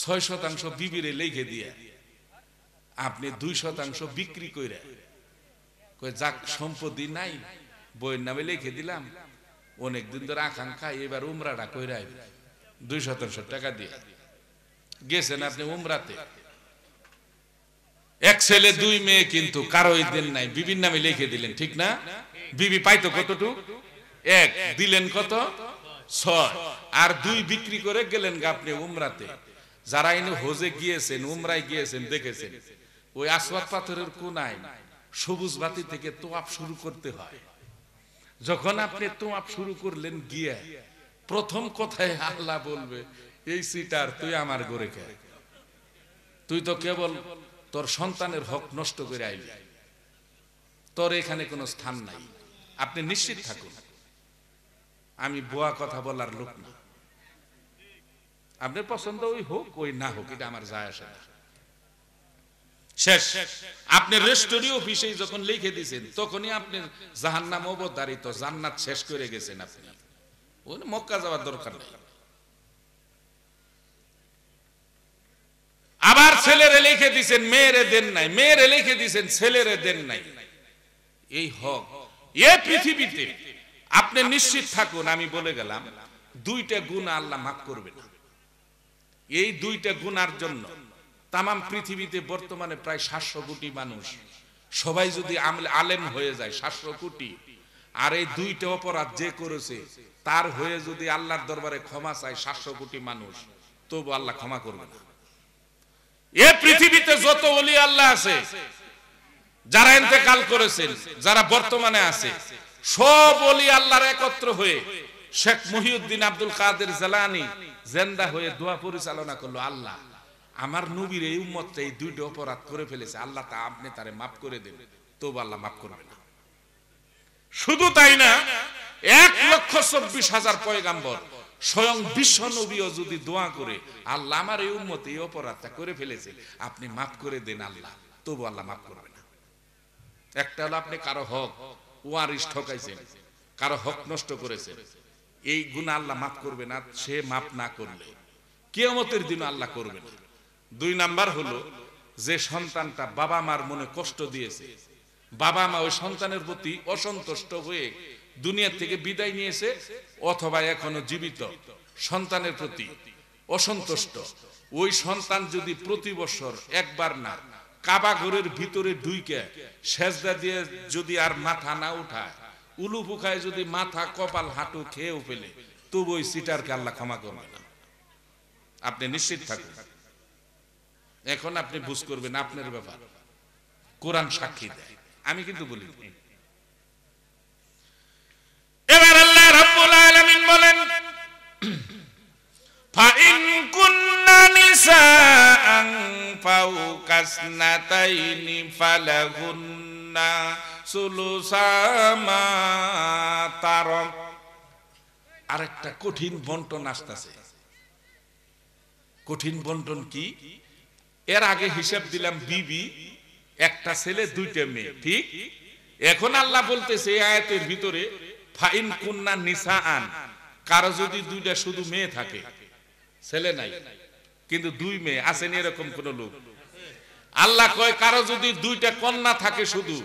6% বিবিরে লিখে দিয়ে আপনি 2% বিক্রি কইরা কই যাক সম্পত্তি নাই, বইয়ের নামে লিখে দিলাম, অনেকদিন ধরে আকাঙ্ক্ষা, এবার উমরাটা কইরা 2% টাকা দিয়ে গেছেন আপনি উমরাতে। এক ছেলে দুই মেয়ে, কিন্তু কারোই দেন নাই, বিবির নামে লিখে দিলেন, ঠিক না? বিবি পাইতো কতটুক? এক, দিলেন কত? 6। আর 2 বিক্রি করে গেলেন আপনি উমরাতে। যারা ইনি হজে গিয়েছেন, উমরায় গিয়েছেন, দেখেছেন ওই আসওয়াদ পাথরের কোনায় সবুজ বাতি থেকে তোয়াফ শুরু করতে হয়। যখন আপনি তোয়াফ শুরু করলেন গিয়ে, প্রথম কথায় আল্লাহ বলবে, এই সিটার তুই আমার ঘরে কে? তুই তো কেবল তোর সন্তানের হক নষ্ট করে আইলি, তোর এখানে কোনো স্থান নাই। আপনি নিশ্চিত থাকুন, আমি বুয়া কথা বলার লোক না। আপনার পছন্দ ওই হোক ওই না হোক, এটা আমার যায় আসে না। শেষ। আপনি রেস্টোরি অফিসে যখন লিখে দিয়েছেন, তখনই আপনি জাহান্নাম অবধারিত, জান্নাত শেষ করে গেছেন। আপনি ওই মক্কা যাওয়ার দরকার নেই। আবার ছেলেরে লিখে দিয়েছেন, মেয়েরে দেন নাই, মেয়েরে লিখে দিয়েছেন, ছেলেরে দেন নাই। এই হক এই পৃথিবীতে আপনি নিশ্চিত থাকুন, আমি বলে গেলাম, 2টা গুনাহ আল্লাহ মাফ করবে না। এই 2টা গুনার জন্য তামাম পৃথিবীতে বর্তমানে প্রায় 700 কোটি মানুষ, সবাই যদি আলেম হয়ে যায় 700 কোটি, আর এই 2টা অপরাধ যে করেছে তার হয়ে যদি আল্লাহর দরবারে ক্ষমা চায় 700 কোটি মানুষ, তবু আল্লাহ ক্ষমা করবে না। এই পৃথিবীতে যত ওলি আল্লাহ আছে, যারা ইন্তেকাল করেছেন, যারা বর্তমানে আছে, সব ওলি আল্লাহর একত্র হয়ে শেখ মহিউদ্দিন আব্দুল কাদের জিলানী জিন্দা হয়ে দোয়া পরিচালনা করলো, আল্লাহ আমার নবীর এই উম্মতটা এই 2টা অপরাধ করে ফেলেছে, আল্লাহ তা আপনি তারে মাফ করে দেন। তবু আল্লাহ মাফ করবে না। শুধু তাই না, 1,24,000 পয়গাম্বর, স্বয়ং বিশ্ব নবীও যদি দোয়া করে, আল্লাহ আমার এই উম্মত এই অপরাধটা করে ফেলেছে, আপনি মাফ করে দেন আল্লাহ, তবু আল্লাহ মাফ করবে না। একটা হলো আপনি কারো হক ওয়ারিশ ঠকাইছেন, কারো হক নষ্ট করেছেন, এই গুনাহ আল্লাহ মাফ করবে না। সে মাফ না করলে কিয়ামতের দিন আল্লাহ করবে না। 2 নাম্বার হলো, যে সন্তানটা বাবা মার মনে কষ্ট দিয়েছে, বাবা মা ওই সন্তানের প্রতি অসন্তুষ্ট হয়ে দুনিয়া থেকে বিদায় নিয়েছে, অথবা এখনো জীবিত, সন্তানের প্রতি অসন্তুষ্ট, ওই সন্তান যদি প্রতি বছর একবার না কাবা ঘরের ভিতরে ঢুইকে সেজদা দিয়ে যদি আর মাথা না উঠায়, উলু ফুকায় যদি মাথা কপাল হাঁটু খেয়েও ফেলে, তবু ওই সিটারকে আল্লাহ ক্ষমা করবে না। আপনি নিশ্চিত থাকুন। এখন আপনি বুঝ করবেন আপনার ব্যাপার, কোরআন সাক্ষী দেয়, আমি কিন্তু বলি। এবার আল্লাহ রাব্বুল আলামিন বলেন, ফাইন কুন্না নিসাআন ফাওকাসনাতাইনি ফালাহুন্না সুলুসা মা তারাক। আরেকটা কঠিন বন্টন আসতেছে। কঠিন বন্টন কি? এর আগে হিসাব দিলাম বিবি, একটা ছেলে 2টা মেয়ে, ঠিক? এখন আল্লাহ বলতেছে এই আয়াতের ভিতরে, ফাইন কুন্না নিসাআন, কারো যদি 2টা শুধু মেয়ে থাকে, ছেলে নাই কিন্তু 2 মেয়ে, আছেন এরকম কোন লোক? আল্লাহ কয় কারো যদি 2টা কন্যা থাকে, শুধু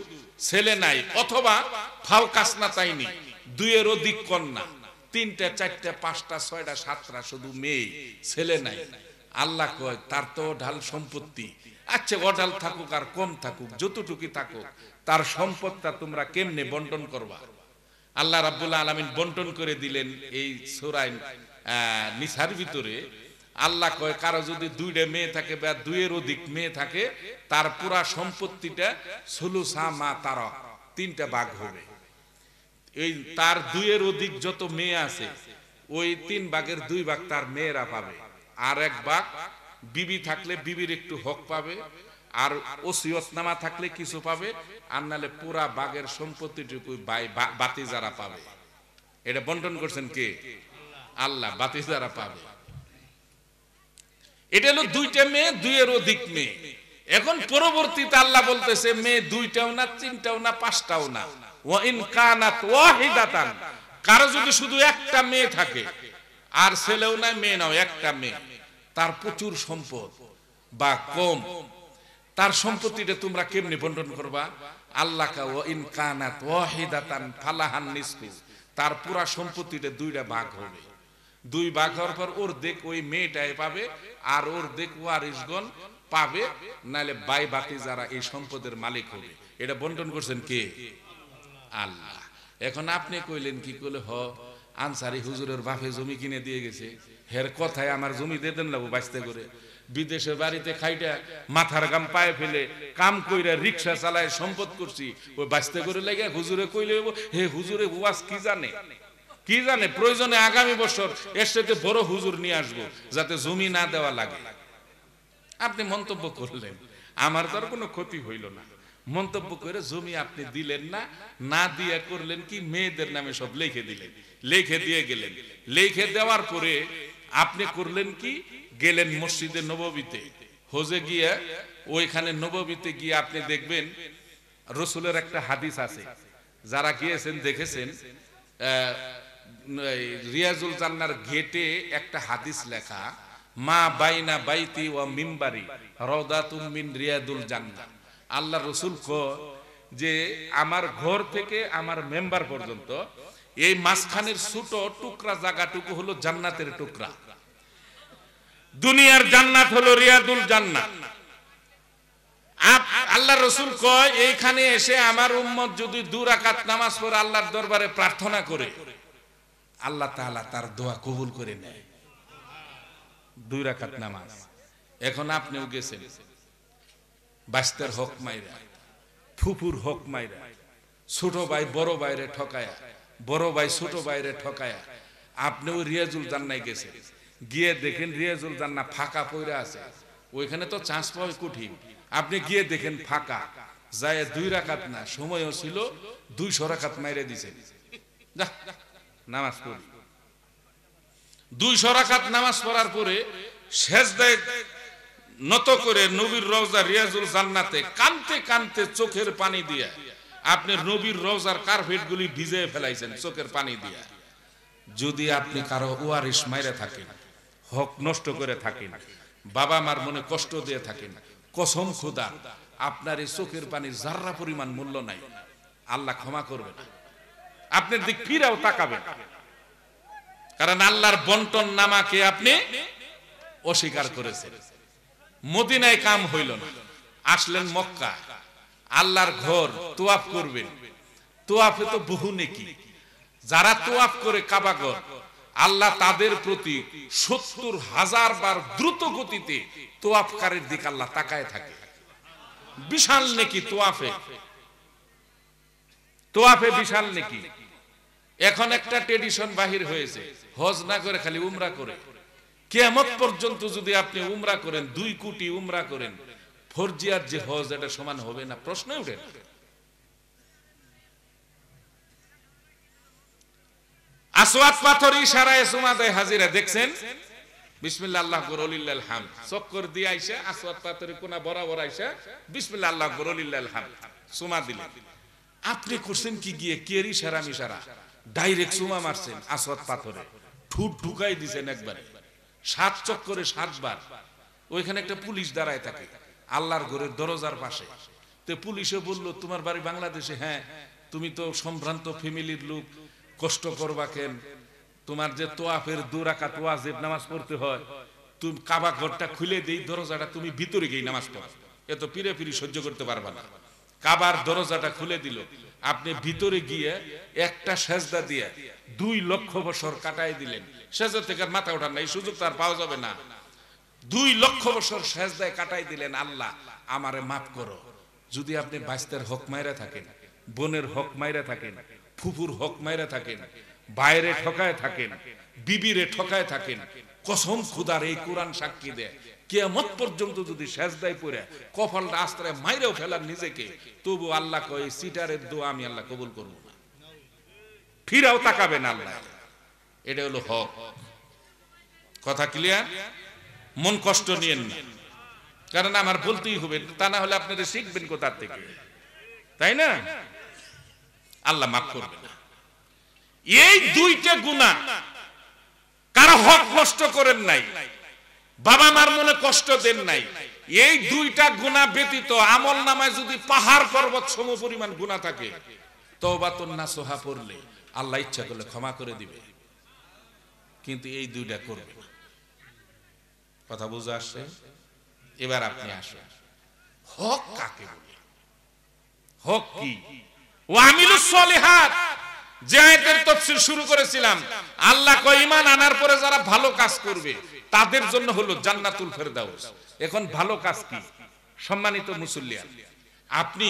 ছেলে নাই, অথবা ফাওকাসনাতাইনি, 2-এর অধিক কন্যা, 3টা 4টা 5টা 6টা 7টা শুধু মেয়ে, ছেলে নাই, আল্লাহ কয় তার তো ঢাল সম্পত্তি। আচ্ছা, অঢাল থাকুক আর কম থাকুক, যতটুকু থাকুক, তার সম্পদটা তোমরা কেমনে বন্টন করবা? আল্লাহ রাব্বুল আলামিন বন্টন করে দিলেন এই সূরা নিসার ভিতরে। আল্লাহ কয় কারো যদি 2টা মেয়ে থাকে বা 2-এর অধিক মেয়ে থাকে, তার পুরা সম্পত্তিটা সুলুসা মা তারাক, 3টা ভাগ হবে। এই তার 2-এর অধিক যত মেয়ে আছে, ওই 3 ভাগের 2 ভাগ তার মেয়েরা পাবে, আর 1 ভাগ বিবি থাকলে বিবির একটু হক পাবে, আর ওসিয়তনামা থাকলে কিছু পাবে, আর নালে পুরা ভাগের সম্পত্তিটুকু বাতিজারা পাবে। এটা বন্টন করছেন কে? আল্লাহ। বাতিজারা পাবে। এটা হলো 2টা মেয়ে, 2-এর অধিক মেয়ে। এখন পরবর্তীতে আল্লাহ বলতেছে মেয়ে 2টাও না, 3টাও না, 5টাও না, ওয়া ইন কানাত ওয়াহিদাতান, কারো যদি শুধু একটা মেয়ে থাকে, আর ছেলেও নাই মেয়ে নাও, একটা মেয়ে, তার প্রচুর সম্পদ বা কম, তার সম্পত্তিটা তোমরা কেমনে বন্টন করবা? আল্লাহ কা ওয়া ইন কানাত ওয়াহিদাতান ফালাহান নিসফু, তার পুরা সম্পত্তিটা 2টা ভাগ হবে। 2 ভাগ হওয়ার পর ওর দেখ ওই মেয়েটাই পাবে, আর ওর দেখ ওয়ারিসগণ পাবে, নাহলে বাই বাকি যারা এই সম্পদের মালিক হবে। এটা বন্টন করছেন কে? আল্লাহ। এখন আপনি কইলেন কি করলে আনসারি হুজুরের বাপে জমি কিনে দিয়ে গেছে, হের কথায় আমার জমি দিয়ে দেন লাগবো বাঁচতে করে। বিদেশের বাড়িতে খাইটা মাথার গাম পায়ে ফেলে কাম কইরা রিক্সা চালায় সম্পদ করছি, ওই বাঁচতে করে লাগে হুজুরে কইলে হে হুজুরে ওয়াজ কি জানে, কি জানে। প্রয়োজনে আগামী বছর এর সাথে বড় হুজুর নিয়ে আসবো যাতে জমি না দেওয়া লাগে। আপনি মন্তব্য করলেন, আমার তো আর কোনো ক্ষতি হইল না। মন্তব্য করে জমি আপনি দিলেন না, না দিয়ে করলেন কি মেয়েদের নামে সব লিখে দিলেন, লিখে দিয়ে গেলেন। লিখে দেওয়ার পরে আপনি করলেন কি, গেলেন মসজিদে নববীতে, হজে গিয়ে ওইখানে নববীতে গিয়ে আপনি দেখবেন রসুলের একটা হাদিস আছে, যারা গিয়েছেন দেখেছেন। রিয়াজুল জান্নার গেটে একটা হাদিস লেখা, মা বাইনা বাইতি ওয়া মিম্বারি রাউদাতুম মিন রিয়াদুল জান্নাহ। আল্লাহ রসুল যে আমার ঘর থেকে আমার মেম্বার পর্যন্ত এই মাঝখানের ছোট টুকরা জায়গাটুকু হলো জান্নাতের টুকরা। দুনিয়ার জান্নাত হলো রিয়াদুল জান্নাহ। আল্লাহ রসুল কয় এইখানে এসে আমার উম্মত যদি 2 রাকাত নামাজ পড়ে আল্লাহর দরবারে প্রার্থনা করে, আল্লাহ তাআলা তার দোয়া কবুল করে নেয়। 2 রাকাত নামাজ। এখন আপনিও গেছেন বাস্তের হক মাইরা, ফুপুর হক মাইরা, ছোট ভাই বড় ভাইরে ঠকায়া, বড় ভাই ছোট ভাইরে ঠকায়া আপনিও রিয়াজুল জান্নাহ গেছেন। গিয়ে দেখেন রিয়াজুল জান্নাহ ফাঁকা পড়ে আছে, ওইখানে তো চান্স পাওয়া কঠিন। আপনি গিয়ে দেখেন ফাঁকা, যায় 2 রাকাত না, সময়ও ছিল 200 রাকাত মাইরে দিছেন। যা নামাজ পড়ি। 200 রাকাত নামাজ পড়ার পরে সেজদায় নত করে নবীর রওজা রিয়াজুল জান্নাতে কানতে কানতে চোখের পানি দিয়া আপনি নবীর রওজার কার্পেট গুলি ভিজে ফেলাইছেন চোখের পানি দিয়া। যদি আপনি কারো ওয়ারিশ মাইরে থাকেন, হক নষ্ট করে থাকেন, বাবা মার মনে কষ্ট দিয়ে থাকেন, কসম খোদা আপনার এই চোখের পানির যার্রা পরিমাণ মূল্য নাই, আল্লাহ ক্ষমা করবে না। আপনার দিক ফিরাও তাকাবেন, কারণ আল্লাহর বন্টন নামাকে আপনি অস্বীকার করেছেন। মদিনায় কাম হইল না, আসলেন মক্কা, আল্লাহর ঘর তোয়াফ করবেন। তোয়াফে তো বহু নেকি। যারা তোয়াফ করে কাবা ঘর, আল্লাহ তাদের প্রতি 70,000 বার দ্রুত গতিতে তোয়াফকারীর দিকে আল্লাহ তাকায় থাকে। বিশাল নেকি তোয়াফে, তোয়াফে বিশাল নেকি। এখন একটা ট্রেডিশন বাহির হয়েছে, হজ না করে খালি উমরা করে। কিয়ামত পর্যন্ত যদি আপনি উমরা করেন, 2 কোটি উমরা করেন, ফরজিয়ার যে হজ এটা সমান হবে না, প্রশ্ন ওঠে না। আসওয়াদ পাথর ইশারায় সুমা দেয় হাজিরা, দেখছেন বিসমিল্লাহ আল্লাহু আকবার ওয়ালিল্লাহিল হামদ, চক্কর দিয়ে আইসা আসওয়াদ পাথরের কোনা বরাবর আইসা বিসমিল্লাহ আল্লাহু আকবার ওয়ালিল্লাহিল হামদ সুমা দিলেন। আপনি করছেন কি গিয়ে কেরি ইশারা মিশারা ডাইরেক্ট সুমা মারছেন আসওয়াদ পাথরে, ঠুট ঢুকাই দিবেন একবারে 7 চক্করে 7 বার। ওইখানে একটা পুলিশ দাঁড়ায় থাকে আল্লাহর ঘরের দরজার পাশে। তো পুলিশে বলল তোমার বাড়ি বাংলাদেশে? হ্যাঁ। তুমি তো সম্ভ্রান্ত ফ্যামিলির লোক, কষ্ট করবা কেন? তোমার যে তোয়াফের 2 রাকাত ওয়াজিব নামাজ পড়তে হয়, তুমি কাবা ঘরটা খুলে দেই, দরজাটা তুমি ভিতরে গিয়ে নামাজ পড়ো, এত পিরে পিরি সহ্য করতে পারবা না। কাবার দরজাটা খুলে দিল, আপনি ভিতরে গিয়ে একটা সেজদা দিয়ে 2 লক্ষ বছর কাটাই দিলেন। সেজদা থেকে মাথা ওঠার না, এই সুযোগ তার পাওয়া যাবে না। 2 লক্ষ বছর সেজদায় কাটাই দিলেন, আল্লাহ আমারে মাফ করো। যদি আপনি বাইস্তের হক মাইরা থাকেন, বোনের হক মাইরা থাকেন, ফুফুর হক মাইরা থাকেন, বাইরে ঠকায় থাকেন, বিবিরে ঠকায় থাকেন, কসম খোদার এই কোরআন সাক্ষী দেয়, কিয়ামত পর্যন্ত যদি সেজদায় পড়ে কপালটা আস্তে মাইরেও ফেলার নিজেকে, তবু আল্লাহ কয় সিটারের দোয়া আমি আল্লাহ কবুল করব না। ফিরাও তাকাবেন আল্লাহ। এটা হলো হক। কথা ক্লিয়ার? মন কষ্ট নিয়েন না, কারণ আমার বলতেই হবে, তা না হলে আপনারা শিখবেন কোথা থেকে, তাই না? আল্লাহ মাফ করবে না। এই 2টা গুনাহ, কারো হক নষ্ট করেন নাই, বাবা মার মনে কষ্ট দেন নাই, এই 2টা গুনাহ ব্যতীত আমল নামায় যদি পাহাড় পর্বত সম পরিমাণ গুনাহ থাকে, তওবাতুন নাসুহা পড়লে আল্লাহ ইচ্ছা করলে ক্ষমা করে দিবে। কিন্তু এই 2টা করবে না। কথা বুঝা আসছে? এবার আপনি আসুন, হক কাকে বলে? হক কি? ওয়ামিলুস সলিহাত, যে আয়াতের তাফসীর শুরু করেছিলাম, আল্লাহ কয় ঈমান আনার পরে যারা ভালো কাজ করবে তাদের জন্য হলো জান্নাতুল ফেরদাউস। এখন ভালো কাজ কি? সম্মানিত মুসল্লিয়ান, আপনি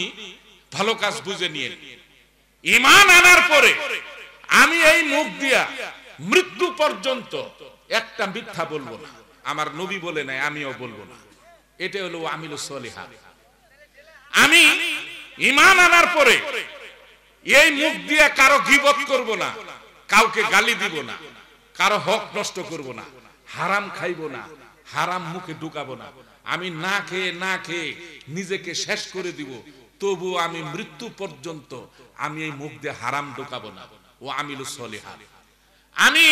ভালো কাজ বুঝে নিয়েন। ঈমান আনার পরে আমি এই মুখ দিয়া মৃত্যু পর্যন্ত একটা মিথ্যা বলবো না। আমার নবী বলে নাই, আমিও বলবো না। এটা হলো আমিলুস সলিহাত। আমি ঈমান আনার পরে এই মুখ দিয়ে কারো গীবত করব না, কাউকে গালি দিব না, কারো হক নষ্ট করব না, হারাম খাইব না, হারাম মুখে ঢুকাবো না। আমি না খেয়ে নিজেকে শেষ করে দিব, তবু আমি মৃত্যু পর্যন্ত আমি এই মুখ দিয়ে হারাম ঢুকাবো না। ও আমিলুস সলিহাত। আমি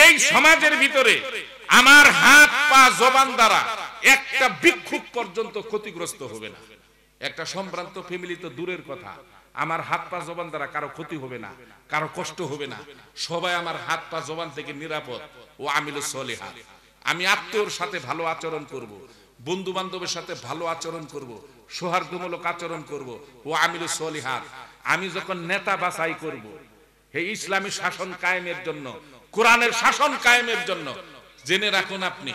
এই সমাজের ভিতরে আমার হাত পা জবান দ্বারা একটা বিক্ষোভ পর্যন্ত ক্ষতিগ্রস্ত হবে না। একটা সম্ভ্রান্ত ফ্যামিলি তো দূরের কথা, আমার হাত পা জবান দ্বারা কারো ক্ষতি হবে না, কারো কষ্ট হবে না, সবাই আমার হাত পা জবান থেকে নিরাপদ। ও আমিলুস সলিহাত। আমি আত্মীয়র সাথে ভালো আচরণ করব, বন্ধু বান্ধবের সাথে ভালো আচরণ করব, সৌহার্দ্যমূলক আচরণ করব। ও আমিলুস সলিহাত। আমি যখন নেতা বাছাই করব, এই ইসলামী শাসন কায়েমের জন্য, কোরআনের শাসন কায়েমের জন্য, জেনে রাখুন আপনি,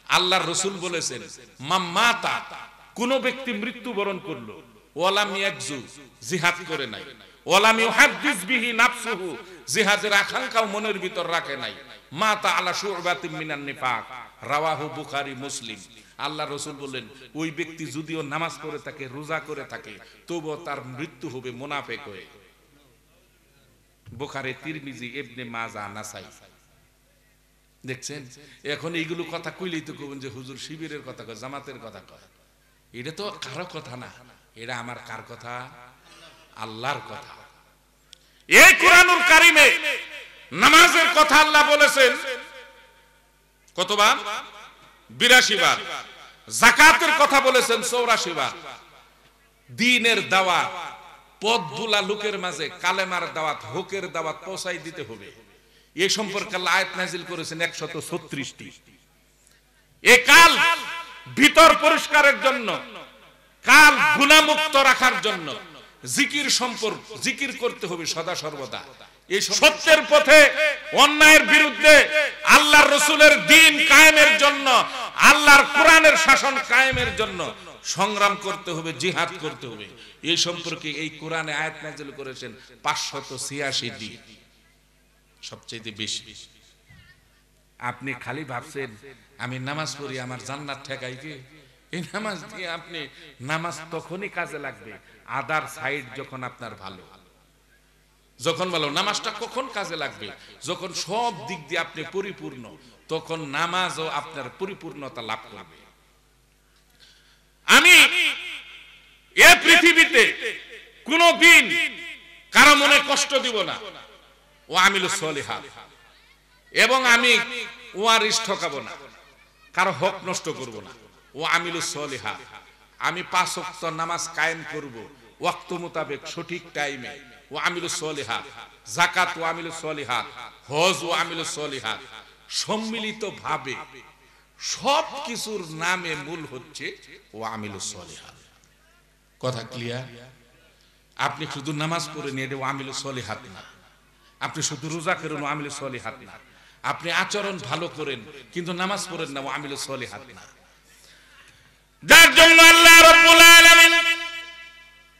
আল্লাহর রাসূল বলেছেন, মাম্মাতা, কোন ব্যক্তি মৃত্যুবরণ করলো, ওয়ালাম ইয়াকজু, জিহাদ করে নাই, ওয়ালাম ইউহাদ্দিস বিহি নাফসুহু, জিহাদের আকাঙ্ক্ষাও মনের ভিতর রাখে নাই, মাতা আলা শুবাতিন মিনান নিফাক, রাওয়াহু বুখারী মুসলিম। আল্লাহ রাসূল বলেন, ওই ব্যক্তি যদিও নামাজ পড়ে থাকে, রোজা করে থাকে, তবুও তার মৃত্যু হবে মুনাফিক হয়ে। বুখারী, তিরমিজি, ইবনে মাজাহ, নাসাই। দেখছেন, এখন এইগুলো কথা কইলেই তো কবেন যে হুজুর শিবিরের কথা কয়, জামাতের কথা কয়। এটা তো কারো কথা না, এটা আমার কার কথা? আল্লাহর কথা। এই কোরআনুল কারীমে নামাজের কথা আল্লাহ বলেছেন কতবার? 82 বার। যাকাতের কথা বলেছেন 84 বার। দ্বীনের দাওয়াত, পথভুলা লোকের মাঝে কালেমার দাওয়াত, হকের দাওয়াত পৌঁছাই দিতে হবে, এই সম্পর্কে আল্লাহ আয়াত নাযিল করেছেন 136টি। এই কাল ভিতর পরিষ্কারের জন্য, কাল গুনাহমুক্ত রাখার জন্য জিকির করতে হবে সদা সর্বদা। এই সত্যের পথে, অন্যায়ের বিরুদ্ধে, আল্লাহর রাসূলের দ্বীন কায়েমের জন্য, আল্লাহর কোরআনের শাসন কায়েমের জন্য সংগ্রাম করতে হবে, জিহাদ করতে হবে। এই সম্পর্কে এই কোরআনে আয়াত নাযিল করেছেন 586টি, সবচেয়ে বেশি। আপনি খালি ভাবছেন আমি নামাজ পড়ি আমার জান্নাত ঠেকাই কি? এই নামাজ দিয়ে আপনি, নামাজ তখনই কাজে লাগবে আদার সাইড যখন আপনার ভালো, যখন ভালো। নামাজটা কখন কাজে লাগবে? যখন সব দিক দিয়ে আপনি পরিপূর্ণ, তখন নামাজও আপনার পরিপূর্ণতা লাভ করবে। আমি এই পৃথিবীতে কোনদিন কারো মনে কষ্ট দিব না। ও আমিলুস সলিহাত। এবং আমি ওয়ারিস ঠকাবো না, কারো হক নষ্ট করব না। ও আমিলুস সলিহাত। আমি 5 ওয়াক্ত নামাজ কায়েম করব ওয়াক্ত মোতাবেক, সঠিক টাইমে। ও আমিলুস সলিহাত। যাকাত ও আমিলুস সলিহাত, হজ ও আমিলুস সলিহাত। সম্মিলিত ভাবে সব কিছুর নামে মূল হচ্ছে ও আমিলুস সলিহাত। কথা ক্লিয়ার? আপনি শুধু নামাজ পড়ে নিয়ে ও আমিলুস সলিহাত না, আপনি শুধু রোজা করেন ও আমিলুস সলিহাত না, আপনি আচরণ ভালো করেন কিন্তু নামাজ পড়েন না, ও আমিলুস সলিহাত না। যার জন্য আল্লাহ রাব্বুল আলামিন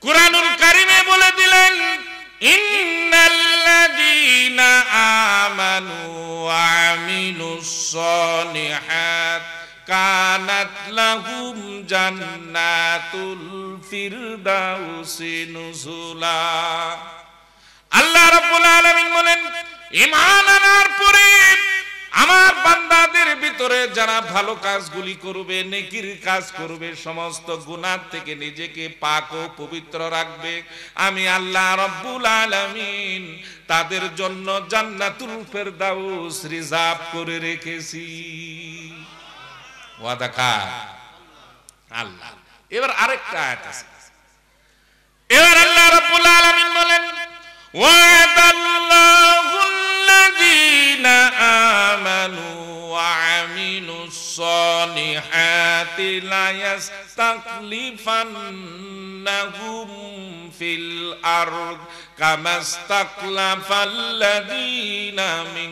কুরআনুল কারীমে বলে দিলেন, ইন্নাল্লাযীনা আমানু ওয়া আমিলুস সলিহাত কানাত লাহুম জান্নাতুল ফিরদাউসি নুজুলা। আল্লাহ রাব্বুল আলামিন বলেন, ঈমান আনার পরে আমার বান্দাদের ভিতরে যারা ভালো কাজগুলি করবে, নেকির কাজ করবে, সমস্ত গুনাহ থেকে নিজেকে পাক ও পবিত্র রাখবে, আমি আল্লাহ রাব্বুল আলামিন তাদের জন্য জান্নাতুল ফেরদাউস রিজার্ভ করে রেখেছি। ওয়াদা কার? আল্লাহ। এবার আরেকটা আয়াত আছে, এবার আল্লাহ রাব্বুল আলামিন বলেন, ওয়াদাল্লাহুল্লাযীনা আমানু ওয়া আমিলুস সলিহাত আয়াতি লা ইয়াস্তাকলিফান্নাহুম ফিল আরদ কামাস্তাকলাফাল্লাযীনা মিন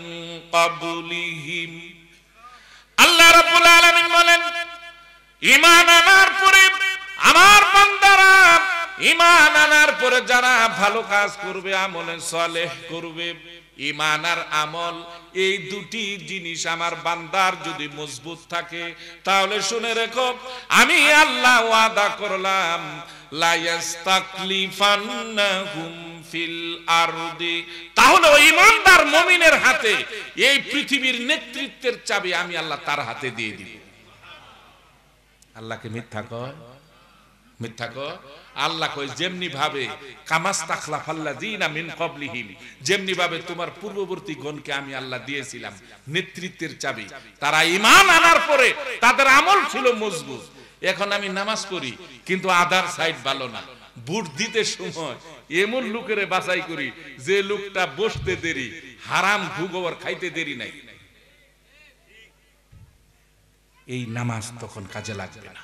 ক্বাবলিহিম। আল্লাহ রাব্বুল আলামিন বলেন, ঈমান আনার পরে আমার বান্দারা, ঈমান আনার পরে যারা ভালো কাজ করবে, আমলে সালেহ করবে, ঈমান আর আমল এই দুটি জিনিস আমার বান্দার যদি মজবুত থাকে, তাহলে শুনে রেখো আমি আল্লাহ ওয়াদা করলাম লা ইয়াস্তাকলিফান্নাহুম ফিল আরদি, তাহলে ওই ঈমানদার মুমিনের হাতে এই পৃথিবীর নেতৃত্বের চাবি আমি আল্লাহ তার হাতে দিয়ে দিব। আল্লাহকে মিথ্যা কয়? মিথ্যা কয়? আল্লাহ কয় যেমনি ভাবে কামাস্তাখলাফাল্লাযীনা মিন ক্বাবলিহিম, যেমনি ভাবে তোমার পূর্ববর্তী গণকে আমি আল্লাহ দিয়েছিলাম নেতৃত্বের চাবি, তারা ঈমান আনার পরে তাদের আমল ছিল মজবুত। এখন আমি নামাজ পড়ি কিন্তু আদার সাইড ভালো না, বুট দিতে সময় এমন লোকের বাছাই করি যে লোকটা বসতে দেরি, হারাম ঘুগোবার খাইতে দেরি নাই, এই নামাজ তখন কাজে লাগবে না।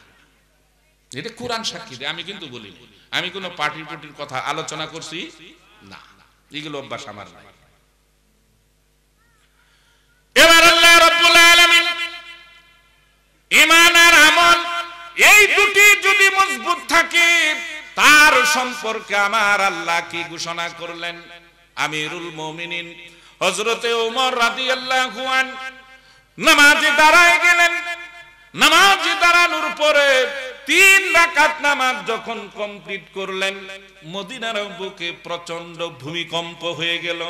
এটা কোরআন সাক্ষী দেয়, আমি কিন্তু বলি, আমি কোন পার্টির পার্টির কথা আলোচনা করছি না, এগুলো অভ্যাস আমার নাই। এবার আল্লাহ রাব্বুল আলামিন ঈমান আর আমল এই দুটি যদি মজবুত থাকে, তার সম্পর্কে আমার আল্লাহ কি ঘোষণা করলেন? আমিরুল মুমিনিন হযরতে ওমর রাদিয়াল্লাহু আনহু নামাজে দাঁড়ায় গেলেন। নামাজে দাঁড়ানোর পরে 3 রাকাত নামাজ যখন কমপ্লিট করলেন, মদিনার বুকে প্রচন্ড ভূমিকম্প হয়ে গেল।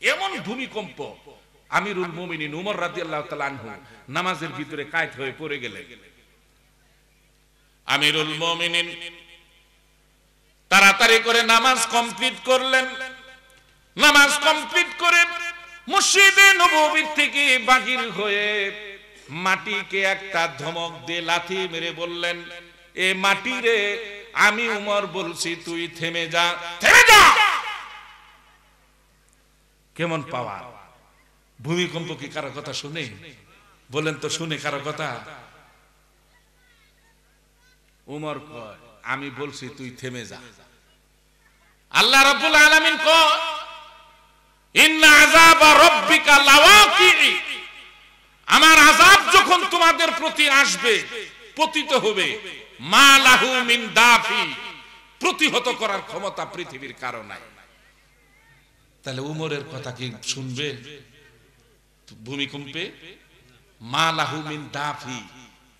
এমন ভূমিকম্প, আমিরুল মুমিনিন ওমর রাদিয়াল্লাহু তাআলা আনহু নামাজের ভিতরে কায়েত হয়ে পড়ে গেলেন। আমিরুল মুমিনিন তাড়াতাড়ি করে নামাজ কমপ্লিট করলেন। নামাজ কমপ্লিট করে মসজিদে নববী থেকে বাহির হয়ে মাটিকে একটা ধমক দিয়ে লাথি মেরে বললেন, এ মাটি রে, আমি উমর বলছি তুই থেমে যা, থেমে যা। কেমন পাওয়ার! ভূমিকম্প কি কারো কথা শুনে? বলেন তো, শুনে কারো কথা? উমর কয়, আমি বলছি তুই থেমে যা। আল্লাহ রাব্বুল আলামিন কয়, ইন্না আযাবা রাব্বিকা লাওয়াকি, আমার আযাব যখন তোমাদের প্রতি আসবে, পতিত হবে, মা লাহু মিন দাফি, প্রতিহত করার ক্ষমতা পৃথিবীর কারো নাই। তাহলে উমরের কথা কি শুনবে ভূমিকম্পে? মা লাহু মিন দাফি,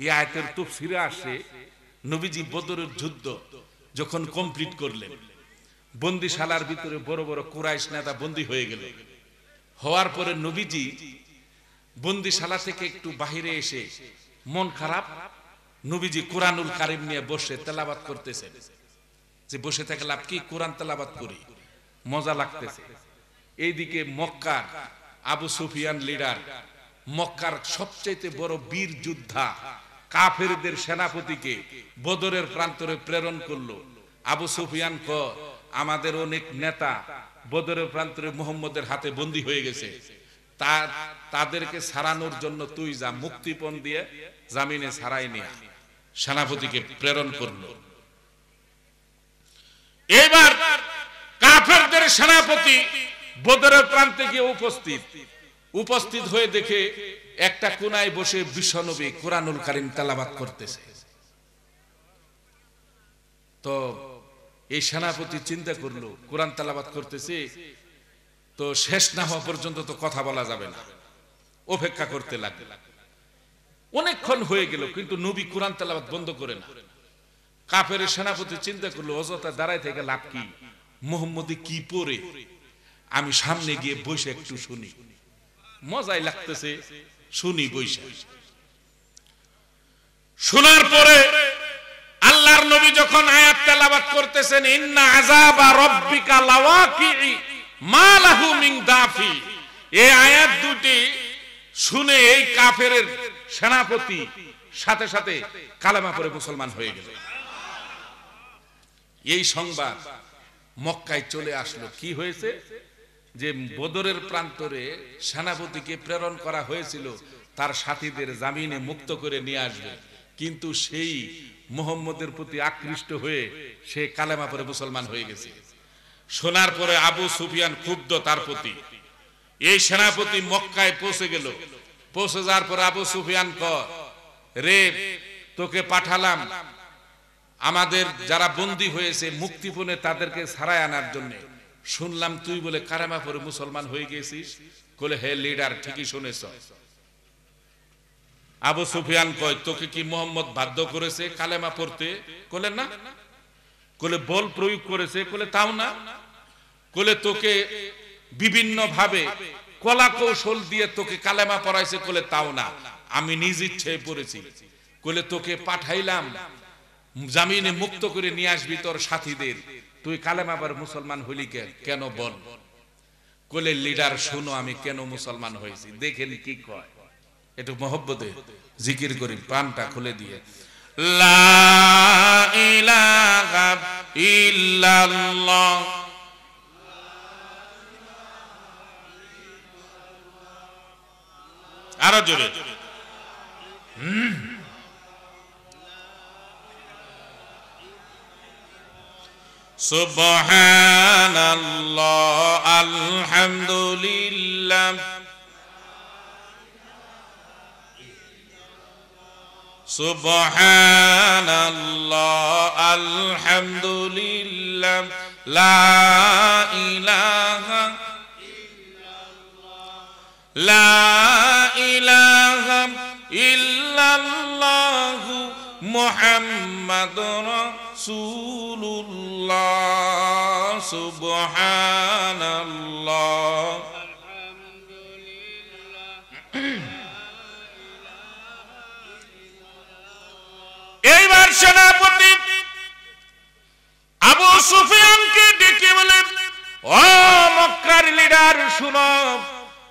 এই আয়াতের তাফসীরে আসে নবীজি বদরের যুদ্ধ যখন কমপ্লিট করলেন, বন্দিশালার ভিতরে বড় বড় কুরাইশ নেতা বন্দী হয়ে গেল। হওয়ার পরে নবীজি বন্দিশালা থেকে একটু বাহিরে এসে মন খারাপ, নবীজি কোরআনুল কারীম নিয়ে বসে তেলাওয়াত করতেছেন। যে বসে থেকে লাভ কি, কোরআন তেলাওয়াত করি, মজা লাগতেছে। এইদিকে মক্কার আবু সুফিয়ান লিডার, মক্কার সবচেয়ে বড় বীর যোদ্ধা, কাফেরদের সেনাপতিকে বদরের প্রান্তরে প্রেরণ করলো। আবু সুফিয়ান কয়, আমাদের অনেক নেতা বদরের প্রান্তরে মুহাম্মদের হাতে বন্দী হয়ে গেছে, তাদেরকে ছাড়ানোর জন্য তুই যা, মুক্তিপণ দিয়ে জামিনে ছাড়াই নিয়ে সেনাপতিকে প্রেরণ করলো। এবার কাফেরদের সেনাপতি বদরের প্রান্তে গিয়ে উপস্থিত হয়ে দেখে একটা কোনায় বসে বিশ্বনবী কোরআনুল কারীম তেলাওয়াত করতেছে। তো এই সেনাপতি চিন্তা করলো, কোরআন তেলাওয়াত করতেছে তো শেষ না হওয়া পর্যন্ত তো কথা বলা যাবে না, অপেক্ষা করতে লাগলো। অনেকক্ষণ হয়ে গেল কিন্তু নবী কোরআন তেলাওয়াত বন্ধ করে না। কাফের সেনাপতি চিন্তা করলো, অযথা দাঁড়ায় থেকে লাভ কি, মুহাম্মদী কি পড়ে, আমি সামনে গিয়ে বসে একটু শুনি, মজাই লাগতেছে, শুনি বসে। শোনার পরে আল্লাহর নবী যখন আয়াত তেলাওয়াত করতেছেন, ইন্না আযাবা রাব্বিকা লাওয়াকি মা লাহু মিন দাফি, এই আয়াত দুটি শুনে এই কাফেরের সেনাপতি সাথে সাথে কালেমা পড়ে মুসলমান হয়ে গেল। এই সংবাদ মক্কায় চলে আসলো। কি হয়েছে? যে বদরের প্রান্তরে সেনাপতিকে প্রেরণ করা হয়েছিল তার সাথীদের জামিনে মুক্ত করে নিয়ে আসবে, কিন্তু সেই মুহাম্মদের প্রতি আকৃষ্ট হয়ে সে কালেমা পড়ে মুসলমান হয়ে গেছে। শোনার পরে আবু সুফিয়ান ক্ষুব্ধ তার প্রতি। এই সেনাপতি মক্কায় পৌঁছে গেল। পৌঁছে যাওয়ার পরে আবু সুফিয়ান কয়, রে তোকে পাঠালাম আমাদের যারা বন্দী হয়েছে মুক্তিপণে তাদেরকে ছাড়াই আনার জন্য। শুনলাম তুই বলে কালেমা পড়ে মুসলমান হয়ে গেছিস। বলে হে লিডার, ঠিকই শুনেছ। আবু সুফিয়ান কয়, তোকে কি মোহাম্মদ বাধ্য করেছে কালেমা পড়তে? বলে না। বলে বল প্রয়োগ করেছে? বলে তাও না। বলে তোকে বিভিন্ন ভাবে কলা কৌশল দিয়ে তোকে কালেমা পড়াইছে? বলে তাও না, আমি নিজ ইচ্ছায় পড়েছি। বলে তোকে পাঠাইলাম জামিনে মুক্ত করে নিয়ে আসবি তোর সাথীদের, তুই কালেমা পড়ে মুসলমান হলি কেন বল? বলে লিডার শোনো আমি কেন মুসলমান হয়েছি, দেখেন কি কয়। একটু মহব্বতে জিকির করি, প্রাণটা খুলে দিয়ে। লা ইলাহা ইল্লাল্লাহ আরো জোরে। সুবহানাল্লাহ আলহামদুলিল্লাহ সুবহানাল্লাহ আলহামদুলিল্লাহ লা ইলাহা ইল্লাল্লাহ মুহাম্মাদুর রাসূলুল্লাহ সুবহানাল্লাহ। এইবার সেনাপতি আবু সুফিয়ানকে ডেকে বলে, ও মক্কার লিডার শুনো,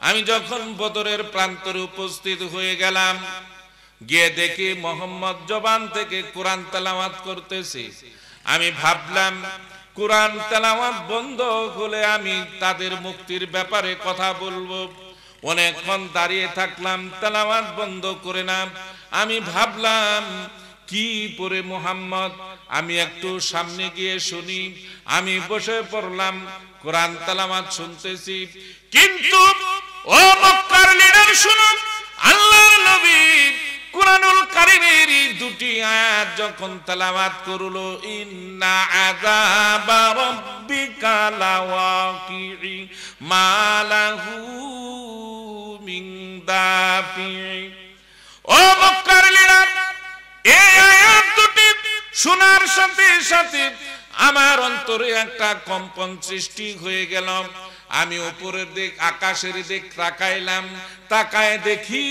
আমি যখন বদরের প্রান্তরে উপস্থিত হয়ে গেলাম, গিয়ে দেখি মোহাম্মদ জবান থেকে কোরআন তেলাওয়াত করতেছে। আমি ভাবলাম কোরআন তেলাওয়াত বন্ধ হলে আমি তাদের মুক্তির ব্যাপারে কথা বলবো। অনেকক্ষণ দাঁড়িয়ে থাকলাম, তেলাওয়াত বন্ধ করে না। আমি ভাবলাম কি পড়ে মুহাম্মদ, আমি একটু সামনে গিয়ে শুনি। আমি বসে পড়লাম, কোরআন তেলাওয়াত শুনতেছি। কিন্তু ও মক্কার লিডার শুনুন, আল্লাহর নবী কুরআনুল কারীমের দুটি আয়াত যখন তেলাওয়াত করলো, ইন্না আযাবা রাব্বিকা লাওয়াকি মা লাহু মিন দাফি। ও মক্কার লিডার, এই আয়াত দুটি শোনার সাথে সাথে আমার অন্তরে একটা কম্পন সৃষ্টি হয়ে গেল। আমি উপরের দিক আকাশের দিক তাকাইলাম, তাকায় দেখি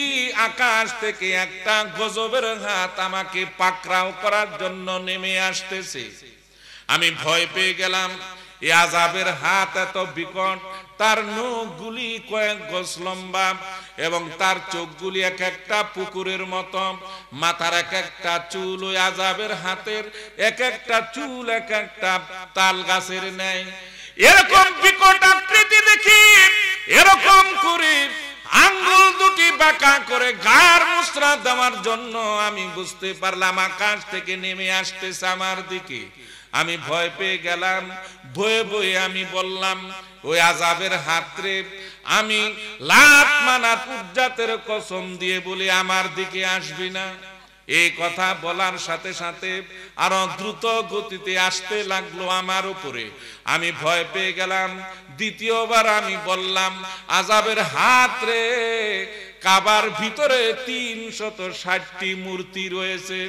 আকাশ থেকে একটা গজবের হাত আমাকে পাকড়াও করার জন্য নেমে আসতেছে। আমি ভয় পেয়ে গেলাম। এই আযাবের হাত এত বিকট, তার নখগুলি কয়েক গজ লম্বা এবং তার চোখগুলি এক একটা পুকুরের মতো, মাথার এক একটা চুল ওই আযাবের হাতের এক একটা চুল এক একটা তাল গাছের ন্যায়। এরকম বিকট আকৃতি দেখি, এরকম করে আঙ্গুল দুটি বাঁকা করে গার মুচড়া দেওয়ার জন্য আমি বুঝতে পারলাম আকাশ থেকে নেমে আসতেছে আমার দিকে। আমি ভয় পেয়ে গেলাম। ভয়ে ভয়ে আমি বললাম, ওই আযাবের হাতরে আমি লাত মানাত উজ্জাতের কসম দিয়ে বলি আমার দিকে আসবি না। এই কথা বলার সাথে সাথে আরো দ্রুত গতিতে আসতে লাগলো আমার উপরে। আমি ভয় পেয়ে গেলাম। দ্বিতীয়বার আমি বললাম, আযাবের হাত রে, কাবার ভিতরে ৩৬০টি মূর্তি রয়েছে,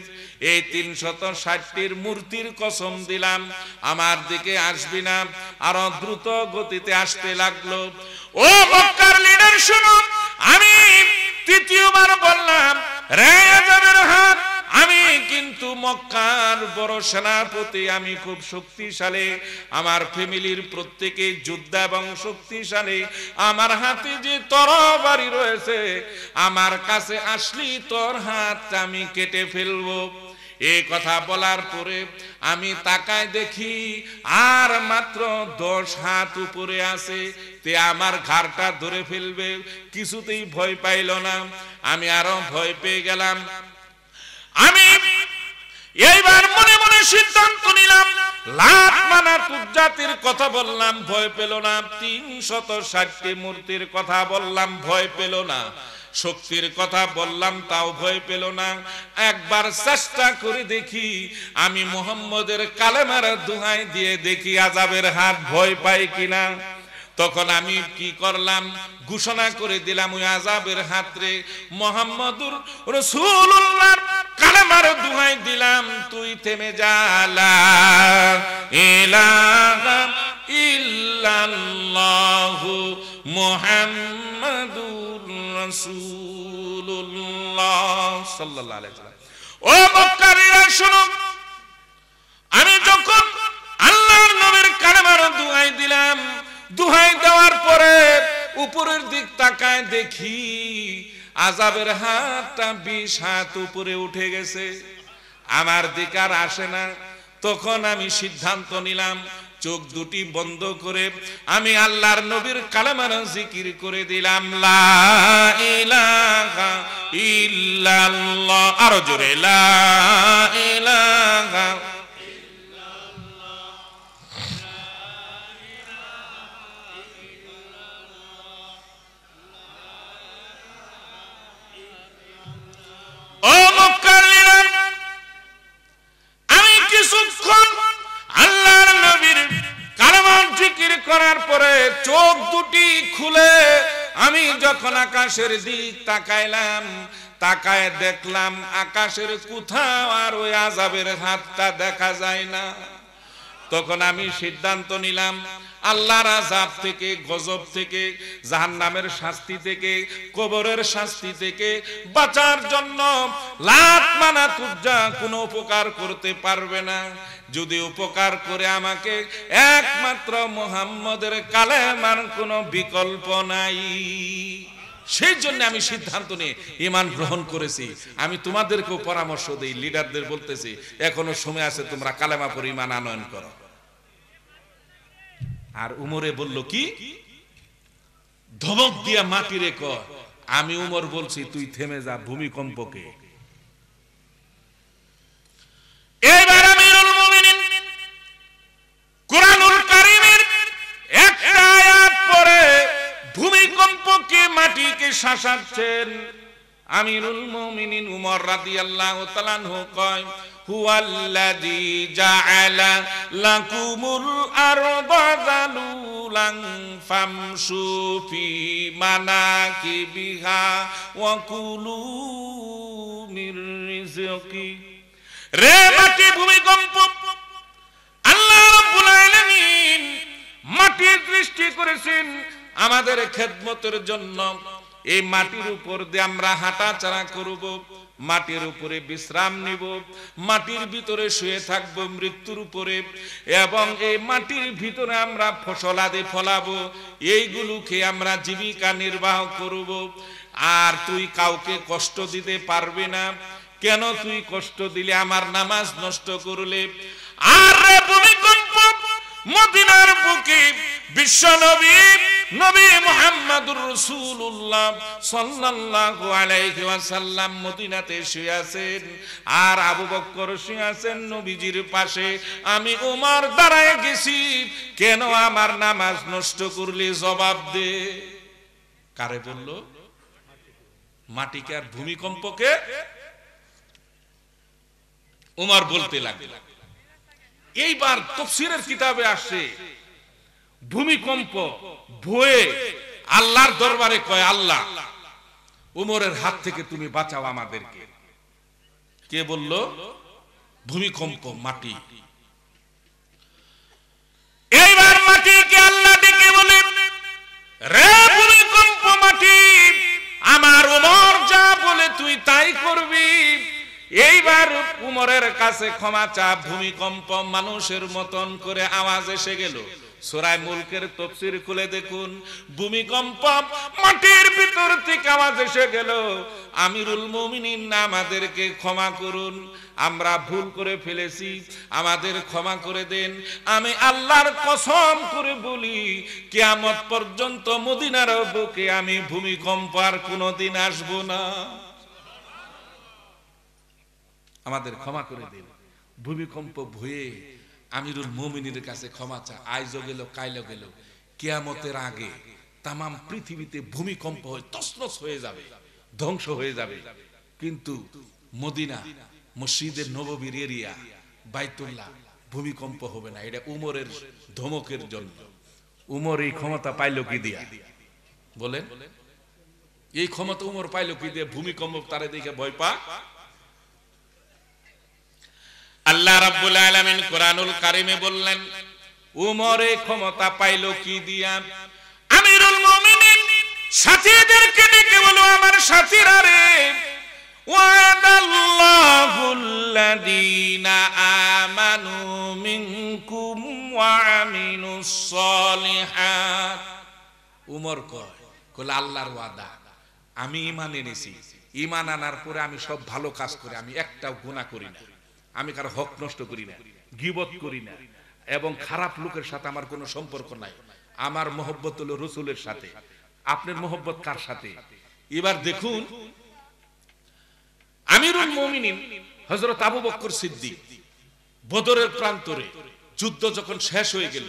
এই ৩৬০টির মূর্তির কসম দিলাম আমার দিকে আসবি না। আরো দ্রুত গতিতে আসতে লাগলো। ও মক্কার লিডার শুনো, আমি তৃতীয়বার বললাম, রে আযাবের হাত, আমি কিন্তু মক্কার বড় সেনাপতি, আমি খুব শক্তিশালী, আমার ফ্যামিলির প্রত্যেকে যোদ্ধা এবং শক্তিশালী। আমার হাতে যে তরবারি রয়েছে, আমার কাছে আসলি তোর হাত আমি কেটে ফেলবো। এই কথা বলার পরে আমি তাকায় দেখি আর মাত্র 10 হাত উপরে আছে, তে আমার ঘাড়টা ধরে ফেলবে। কিছুতেই ভয় পাইল না। আমি আরো ভয় পেয়ে গেলাম। আমি এইবার মনে মনে সিদ্ধান্ত নিলাম, লাত মানাত উজ্জাতির কথা বললাম, ভয় পেল না। 360টি মূর্তির কথা বললাম, ভয় পেল না। শক্তির কথা বললাম, তাও ভয় পেল না। একবার চেষ্টা করে দেখি, আমি মুহাম্মদের কালেমার দোহাই দিয়ে দেখি আযাবের হাত ভয় পাই কিনা। তখন আমি কি করলাম, ঘোষণা করে দিলাম ওই আযাবের হাতরে মুহাম্মদুর রাসূলুল্লাহর কালেমার দোহাই দিলাম, তুই থেমে যা। লা ইলাহা ইল্লাল্লাহু মুহাম্মাদুর রাসূলুল্লাহ সাল্লাল্লাহু আলাইহি ওয়াসাল্লাম। ও মক্কারীরা শুনো, আমি যখন আল্লাহর নবীর কালেমার দোহাই দিলাম, দোহাই দেওয়ার পরে উপরের দিক তাকায় দেখি আযাবের হাতটা 20 হাত উপরে উঠে গেছে, আমার দিক আর আসে না। তখন আমি সিদ্ধান্ত নিলাম, চোখ দুটি বন্ধ করে আমি আল্লাহর নবীর কালেমার জিকির করে দিলাম, লা ইলাহা ইল্লাল্লাহ। আরো জোরে, লা ইলাহা। ও মক্কারীরা, আমি কিছুক্ষণ আল্লাহর নবীর কালেমার জিকির করার পরে চোখ দুটি খুলে আমি যখন আকাশের দিক তাকাইলাম, তাকায় দেখলাম আকাশের কোথাও আর ওই আযাবের হাতটা দেখা যায় না। তখন আমি সিদ্ধান্ত নিলাম, আল্লাহর আযাব থেকে, গজব থেকে, জাহান্নামের শাস্তি থেকে, কবরের শাস্তি থেকে বাঁচার জন্য লাত মানাত উজ্জা কোনো উপকার করতে পারবে না। যদি উপকার করে আমাকে, একমাত্র মুহাম্মদের কালেমার কোনো বিকল্প নাই। সেই জন্য আমি সিদ্ধান্ত নিয়ে ঈমান গ্রহণ করেছি। আমি তোমাদেরকেও পরামর্শ দেই, লিডারদের বলতেছি, এখনো সময় আছে, তোমরা কালেমা পড়ে ঈমান আনয়ন করো। আর উমরে বলল কি, ধমক দিয়া মাটিরে কয়, আমি উমর বলছি তুই থেমে যা ভূমিকম্পকে। এবার আমিরুল মুমিনিন কুরআনুল কারীমের একটা আয়াত পড়ে ভূমিকম্পকে, মাটিকে শাসাচ্ছেন। আমিরুল মুমিনিন উমর রাদিয়াল্লাহু তাআলা আনহু কয়, হুয়াল্লাযী জাআলা লাকুমুল আরদা যালুলান ফামশু ফি মানাকিবিহা ওয়া কুলু মির রিজকি। রে মাটি, ভূমিকম্প আল্লাহ রাব্বুল আলামিন মাটির সৃষ্টি করেছেন আমাদের খেদমতের জন্য। এই মাটির উপর দিয়ে আমরা হাঁটাচলা করব, মাটির উপরে বিশ্রাম নিব, মাটির ভিতরে শুয়ে থাকব মৃত্যুর উপরে, এবং এই মাটির ভিতরে আমরা ফসলাদি ফলাবো, এইগুলো খেয়ে আমরা জীবিকা নির্বাহ করব। আর তুই কাউকে কষ্ট দিতে পারবি না। কেন? তুই কষ্ট দিলে আমার নামাজ নষ্ট করলে। আর ভূমিকম্প মদিনার বুকে বিশ্ব নবী নবী মুহাম্মদুর রাসূলুল্লাহ সাল্লাল্লাহু আলাইহি ওয়াসাল্লাম মদিনাতে শুয়ে আছেন, আর আবু বকর শুয়ে আছেন নবীজির পাশে। আমি ওমর দাঁড়ায় গেছি, কেন আমার নামাজ নষ্ট করলি? জবাব দে। কারে বলল? মাটিকে আর ভূমিকম্পকে। ওমর বলতে লাগলেন। এইবার তাফসীরের কিতাবে আসে, ভূমিকম্প ভয়ে আল্লাহর দরবারে কয়, আল্লাহ উমরের হাত থেকে তুমি বাঁচাও আমাদেরকে। কে বলল? ভূমিকম্প, মাটি। এইবার মাটিকে আল্লাহ ডেকে বলে, রে ভূমিকম্প মাটি, আমার উমর যা বলে তুই তাই করবি। এইবার উমরের কাছে ক্ষমা চা। ভূমিকম্প মানুষের মতন করে আওয়াজ এসে গেল। সূরা মুলকের তাফসীর খুলে দেখুন, ভূমিকম্প মাটির ভিতর থেকে আওয়াজ এসে গেল, আমিরুল মুমিনিন আমাদেরকে ক্ষমা করুন, আমরা ভুল করে ফেলেছি, আমাদের ক্ষমা করে দেন। আমি আল্লাহর কসম করে বলি, কিয়ামত পর্যন্ত মদিনার বুকে আমি ভূমিকম্প আর কোনোদিন আসবো না। আমাদের ক্ষমা করে দিন। ভূমিকম্প ভয়ে আমিরুল মুমিনের কাছে ক্ষমা চা, আইজও গেল কাইলো গেল, কিয়ামতের আগে তামাম পৃথিবীতে ভূমিকম্প হয়ে তছনছ হয়ে যাবে, ধ্বংস হয়ে যাবে, কিন্তু মদিনা মসজিদের নববীর এরিয়া বাইতুল্লাহ ভূমিকম্প হবে না। এটা উমরের ধমকের জন্য। উমর এই ক্ষমতা পাইল কি দিয়া বলেন? এই ক্ষমতা উমর পাইল কি দিয়ে? ভূমিকম্প তারে দেখে ভয় পা। আল্লাহ রাব্বুল আলামিন কোরআনুল কারিমে বললেন উমর এই ক্ষমতা পাইল কি দিয়া? আমিরুল মুমিনিন সাথীদেরকে ডেকে বলো, আমার সাথীরা রে, ওয়াদাল্লাহুল্লাযীনা আমানু মিনকুম ওয়া আমিলুস সলিহাত। উমর কয় আল্লাহর ওয়াদা, আমি ঈমান এনেছি, ঈমান আনার পরে আমি সব ভালো কাজ করি, আমি একটাও গুনাহ করি না, আমি কারো হক নষ্ট করি না, গীবত করি না, এবং খারাপ লোকের সাথে আমার কোনো সম্পর্ক নাই। আমার মহব্বত হলো রাসূলের সাথে। আপনার মহব্বত কার সাথে? এবার দেখুন আমিরুল মুমিনিন হযরত আবু বকর সিদ্দিক বদরের প্রান্তরে যুদ্ধ যখন শেষ হয়ে গেল,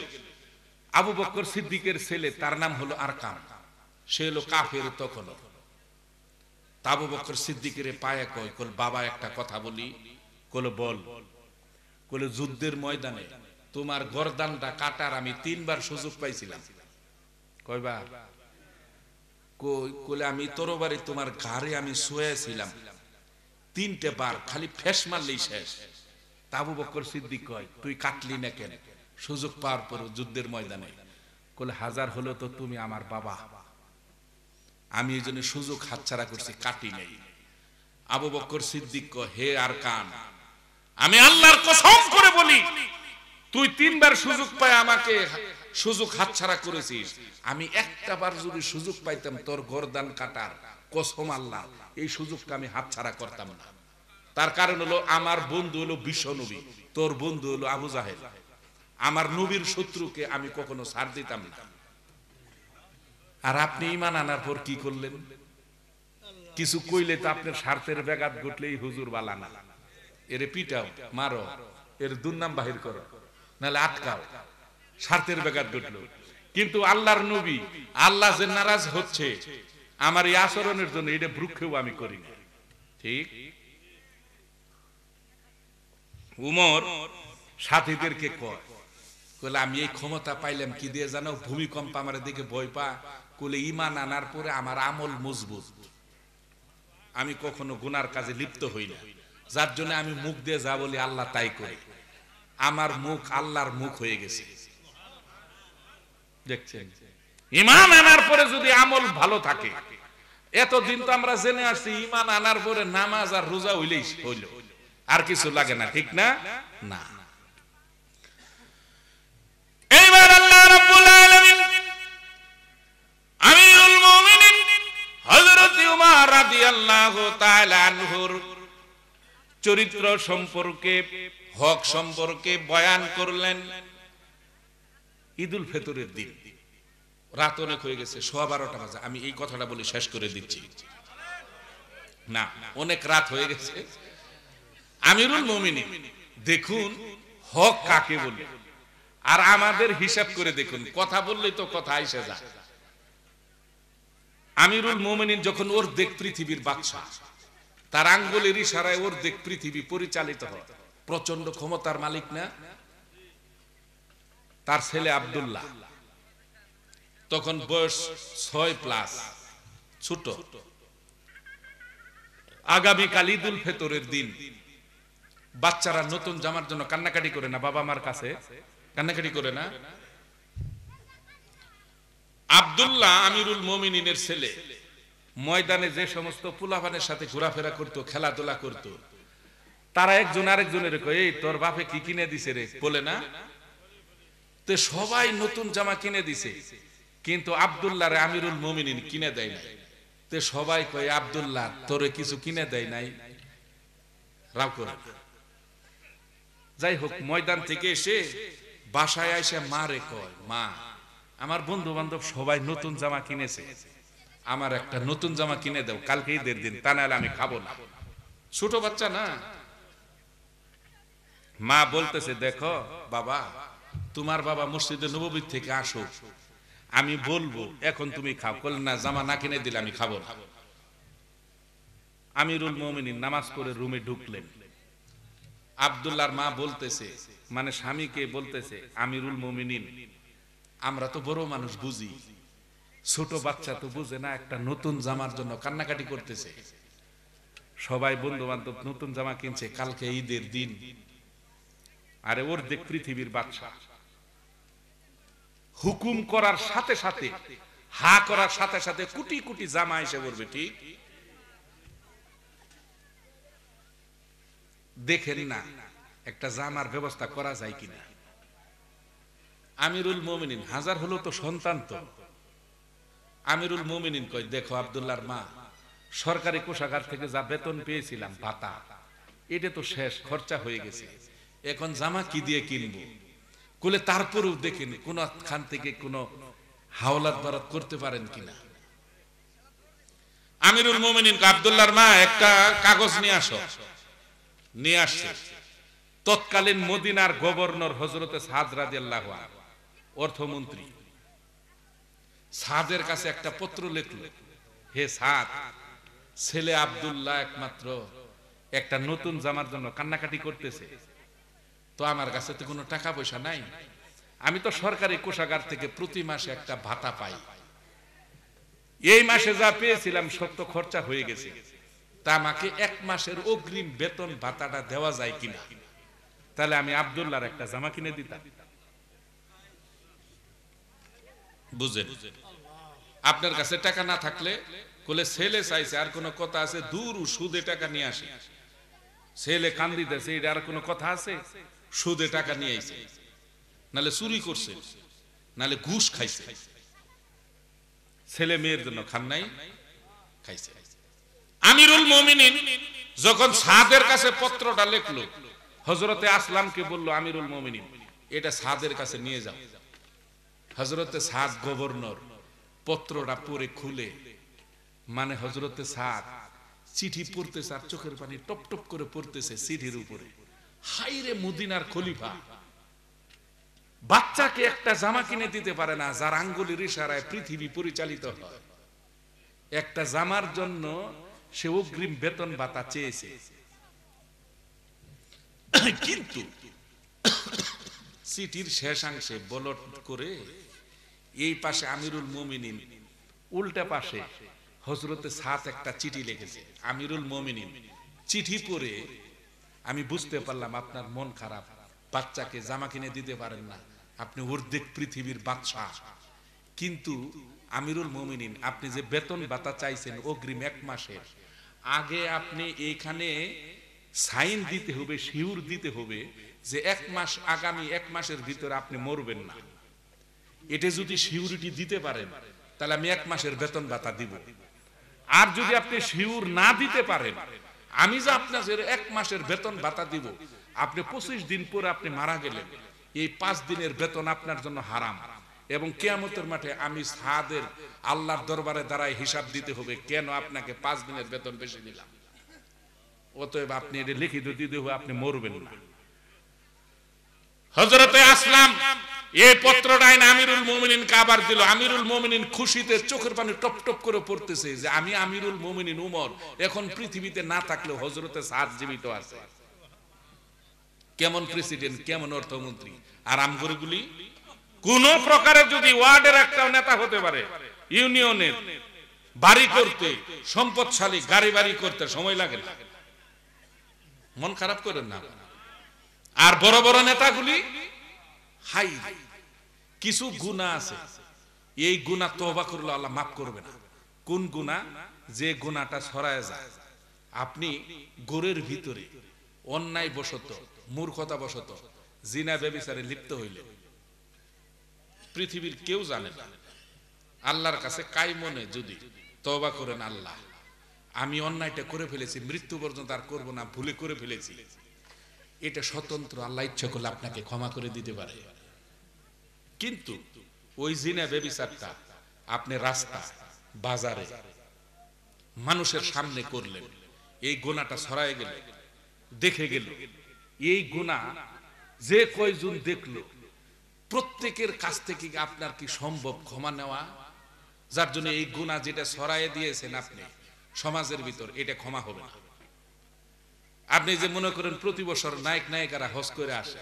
আবু বকর সিদ্দিকের ছেলে, তার নাম হলো আরকাম, সে হলো কাফের তখন। আবু বকর সিদ্দিকের পায়ে কয়, বাবা একটা কথা বলি। কলে বল। কলে যুদ্ধের ময়দানে তোমার গর্দানটা কাটার আমি 3 বার সুযোগ পাইছিলাম। কয়বার? কলে আমি তরবারি তোমার ঘাড়ে আমি শুয়েছিলাম 3টে বার, খালি ফেস মারলেই শেষ। আবু বকর সিদ্দিক কয় তুই কাটলি না কেন সুযোগ পাওয়ার পর যুদ্ধের ময়দানে? কলে হাজার হলো তো তুমি আমার বাবা, আমি এই জন্য সুযোগ হাতছাড়া করছি, কাটি নাই। আবু বকর সিদ্দিক কয় হে আরকাম, আমি আল্লাহর কসম করে বলি তুই 3 বার সুযোগ পায় আমাকে সুযোগ হাতছাড়া করেছিস, আমি একটা বার যদি সুযোগ পাইতাম তোর গর্দান কাটার, কসম আল্লাহ এই সুযোগটা আমি হাতছাড়া করতাম না। তার কারণ হলো আমার বন্ধু হলো বিশ্ব নবী, তোর বন্ধু হলো আবু জাহেল। আমার নবীর শত্রুকে আমি কখনো ছাড় দিতাম না। আর আপনি ঈমান আনার পর কি করলেন? কিছু কইলে তো আপনার স্বার্থের ব্যাঘাত ঘটলেই হুজুর বালা না, এরে পিটাও, মারো, এর দুর্নাম বাহির করো, নাহলে আটকাও, স্বার্থের ব্যাঘাত ঘটলো। কিন্তু আল্লাহর নবী, আল্লাহ যে নারাজ হচ্ছে আমার এই আচরণের জন্য, এটা ভ্রুক্ষেপ আমি করি না। ঠিক? উমর সাথীদেরকে কয়, আমি এই ক্ষমতা পাইলাম কি দিয়ে জানো? ভূমিকম্প আমার দিকে ভয় পা। কলে ঈমান আনার পরে আমার আমল মজবুত, আমি কখনো গুনার কাজে লিপ্ত হই না, যার জন্য আমি মুখ দিয়ে যা বলি আল্লাহ তাই করে। আমার মুখ আল্লাহর মুখ হয়ে গেছে। দেখছেন, ঈমান আনার পরে যদি আমল ভালো থাকে, এতদিন তো আমরা জেনে আসছি ঈমান আনার পরে নামাজ আর রোজা হইলেই হইল, আর কিছু লাগে না। ঠিক না? না। এইবার আল্লাহ রাব্বুল আলামিন আমিরুল মুমিনিন হযরত উমর রাদিয়াল্লাহু তাআলা আনহুর চরিত্র সম্পর্কে, হক সম্পর্কে বয়ান করলেন। ঈদুল ফিতরের দিন রাত অনেক হয়ে গেছে, 12:15 বাজে, আমি এই কথাটা বলে শেষ করে দিচ্ছি। না, অনেক রাত হয়ে গেছে। আমিরুল মুমিনিন দেখুন হক কাকে বলে, আর আমাদের হিসাব করে দেখুন, কথা বললেই তো কথা আইসা যায়। আমিরুল মুমিনিন যখন ওর দেখ পৃথিবীর বাদশা, তার আঙ্গুলের ইশারায় ওর দেখ পৃথিবী পরিচালিত হয়, প্রচন্ড ক্ষমতার মালিক না? তার ছেলে আব্দুল্লাহ তখন বয়স 6+, ছোট। আগামীকাল ঈদুল ফিতরের দিন বাচ্চারা নতুন জামার জন্য কান্নাকাটি করে না? বাবা মার কাছে কান্নাকাটি করে না? আব্দুল্লাহ আমিরুল মুমিনিনের ছেলে ময়দানে যে সমস্ত পোলাপানের সাথে ঘোরাফেরা করত, খেলাধুলা করত, তারা একজন আরেকজনের কয় এই তোর বাপে কি কিনে দিছে রে, বলে না? তো সবাই নতুন জামা কিনে দিছে, কিন্তু আব্দুল্লাহ রে আমিরুল মুমিনিন কিনে দেয় নাই। তো সবাই কয় আব্দুল্লাহ তোরে কিছু কিনে দেয় নাই, রাগ করে। যাই হোক, ময়দান থেকে এসে বাসায় এসে মা রে কয়, মা আমার বন্ধু বান্ধব সবাই নতুন জামা কিনেছে, আমার একটা নতুন জামা কিনে দাও, কালকে ঈদের দিন, তা নাহলে আমি খাবো না। ছোট বাচ্চা না, মা বলতেছে, দেখো বাবা, তোমার বাবা মসজিদে নববী থেকে আসো, আমি বলবো এখন তুমি খাও। বললেন না, জামা না কিনে দিলে আমি খাবো না। আমিরুল মুমিনিন নামাজ পড়ে রুমে ঢুকলেন। আব্দুল্লাহর মা বলতেছে, মানে স্বামীকে বলতেছে, আমিরুল মুমিনিন, আমরা তো বড় মানুষ বুঝি, ছোট বাচ্চা তো বুঝে না, একটা নতুন জামার জন্য কান্নাকাটি করতেছে। সবাই বন্ধু বান্ধব নতুন জামা কিনছে, কালকে ঈদের দিন। আরে ওর দেখ পৃথিবীর বাদশা, হুকুম করার সাথে সাথে, হা করার সাথে সাথে কোটি কোটি জামা এসে পড়বে। ঠিক দেখেন না একটা জামার ব্যবস্থা করা যায় কিনা। আমিরুল মুমিনিন, হাজার হলো তো সন্তান তো। আমিরুল মুমিনিন কয়, দেখো আব্দুল্লাহর মা, সরকারি কোষাগার থেকে যা বেতন পেয়েছিলাম ভাতা, এটা তো শেষ, খরচা হয়ে গেছে, এখন জামা কি দিয়ে কিনবো? কোলে তারপরেও দেখেন কোন খান থেকে কোন হাওলাত বারাত করতে পারেন কিনা। আমিরুল মুমিনিন আব্দুল্লাহর মা, একটা কাগজ নিয়ে আসো। নিয়ে আসছে। তৎকালীন মদিনার গভর্নর হযরতে সাদ রাদিয়াল্লাহু আনহু, অর্থমন্ত্রী, সাদের কাছে একটা পত্র লিখল, হে সাদ, ছেলে আব্দুল্লাহ একমাত্র একটা নতুন জামার জন্য কান্নাকাটি করতেছে, তো আমার কাছে তো কোনো টাকা পয়সা নাই, আমি তো সরকারি কোষাগার থেকে প্রতি মাসে একটা ভাতা পাই, এই মাসে যা পেয়েছিলাম সব তো খরচা হয়ে গেছে, তা আমাকে এক মাসের অগ্রিম বেতন ভাতাটা দেওয়া যায় কিনা, তাহলে আমি আব্দুল্লাহর একটা জামা কিনে দিতাম। বুঝেন, আপনার কাছে টাকা না থাকলে কোলে ছেলে চাইছে, আর কোনো কথা আছে? দূর, সুদে টাকা নিয়ে আসে। ছেলে কান্দিতেছে, এটা আর কোনো কথা আছে? সুদে টাকা নিয়ে আইছে, নালে চুরি করছে, নালে ঘুষ খাইছে, ছেলে মেয়ের জন্য খান নাই, খাইছে। আমিরুল মুমিনিন যখন সাদের কাছে পত্রটা লিখলো, হযরতে আসলামকে বলল, আমিরুল মুমিনিন, এটা সাদের কাছে নিয়ে যাও। হযরতে সাদ গভর্নর পত্রটা পড়ে খুলে, মানে হযরতে সাদ চিঠি পড়তেছে আর চোখের পানি টপ টপ করে পড়তেছে চিঠির উপরে। হাইরে মদিনার খলিফা বাচ্চাকে একটা জামা কিনে দিতে পারে না, যার আঙ্গুলের ইশারায় পৃথিবী পরিচালিত হয়, একটা জামার জন্য সে অগ্রিম বেতন ভাতা চেয়েছে। কিন্তু চিঠির শেষাংশে বলট করে এই পাশে আমিরুল মুমিনিন, উল্টা পাশে হযরতে সাদ একটা চিঠি লিখেছে। আমিরুল মুমিনিন চিঠি পড়ে আমি বুঝতে পারলাম আপনার মন খারাপ, বাচ্চাকে জামা কিনে দিতে পারেন না, আপনি অর্ধেক পৃথিবীর বাদশাহ, কিন্তু আমিরুল মুমিনিন, আপনি যে বেতন ভাতা চাইছেন অগ্রিম এক মাসের, আগে আপনি এইখানে সাইন দিতে হবে, শিউর দিতে হবে যে এক মাস, আগামী এক মাসের ভিতরে আপনি মরবেন না। এটা যদি সিউরিটি দিতে পারেন তাহলে আমি এক মাসের বেতন ভাতা দিব। আর যদি আপনি শিউর না দিতে পারেন, আমি যে আপনাদের এক মাসের বেতন ভাতা দিব, আপনি 25 দিন পরে আপনি মারা গেলেন, এই 5 দিনের বেতন আপনার জন্য হারাম, এবং কিয়ামতের মাঠে আমি সাদের আল্লাহর দরবারে দাঁড়ায় হিসাব দিতে হবে কেন আপনাকে 5 দিনের বেতন বেশি দিলাম। অতএব আপনি এটা লিখিত দিতে হবে, আপনি মরবেন না। হযরতে আসলাম এই পত্রটা আমিরুল মুমিনিনকে আবার দিল। আমিরুল মুমিনিন খুশিতে চোখের পানি টপ টপ করে পড়তেছে যে আমি আমিরুল মুমিনিন উমর এখন পৃথিবীতে না থাকলেও হযরতে সাদ জীবিত আছে। কেমন প্রেসিডেন্ট, কেমন অর্থমন্ত্রী! আর আমগরগুলি কোন প্রকারে যদি ওয়ার্ডের একটা নেতা হতে পারে, ইউনিয়নের বাড়ি করতে, সম্পদশালী গাড়ি বাড়ি করতে সময় লাগে না। মন খারাপ করেন না। আর বড় বড় নেতাগুলি, হাই, কিছু গুনাহ আছে, এই গুনাহ তওবা করলে আল্লাহ মাফ করবে না। কোন গুনাহ? যে গুনাহটা ছড়ায় যায়। আপনি গোরের ভিতরে অন্যায় বশত, মূর্খতা বশত জিনা ব্যভিচারে লিপ্ত হইলে পৃথিবীর কেউ জানে না, আল্লাহর কাছে কাই মনে যদি তওবা করেন, আল্লাহ আমি অন্যায়টা করে ফেলেছি, মৃত্যু পর্যন্ত আর করব না, ভুলে করে ফেলেছি, এটা স্বতন্ত্র, আল্লাহ ইচ্ছা করলে আপনাকে ক্ষমা করে দিতে পারে। কিন্তু ওই জিনা ব্যভিচারটা আপনি রাস্তা, বাজারে, মানুষের সামনে করলেন, এই গোনাটা ছড়ায় গেল, দেখে গেল, এই গুনাহ যে কয়জন দেখলো প্রত্যেকের কাছ থেকে আপনার কি সম্ভব ক্ষমা নেওয়া? যার জন্য এই গুনাহ যেটা ছড়াইয়ে দিয়েছেন আপনি সমাজের ভিতর, এটা ক্ষমা হবে না। আপনি যে মনে করেন প্রতি বছর নায়ক নায়িকারা হজ করে আসে,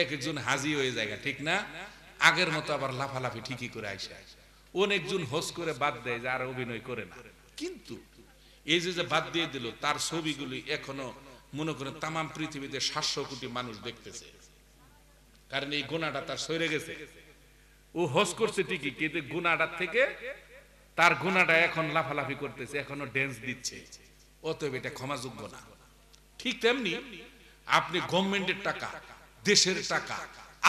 এক একজন হাজি হয়ে যায়, ঠিক না? আগের মতো আবার লাফালাফি ঠিকই করে আসে। অনেকজন হজ করে বাদ দেয় যে আর অভিনয় করে না, কিন্তু এই যে বাদ দিয়ে দিল তার ছবিগুলি এখনো মনে করেন তামাম পৃথিবীতে 700 কোটি মানুষ দেখতেছে, কারণ এই গুনাহটা তার সরে গেছে। ও হজ করছে ঠিকই, কিন্তু গুনাহটা থেকে তার গুনাহটা এখন লাফালাফি করতেছে, এখনো ড্যান্স দিচ্ছে, অতএব এটা ক্ষমাযোগ্য না। ঠিক তেমনি আপনি গভর্নমেন্টের টাকা, দেশের টাকা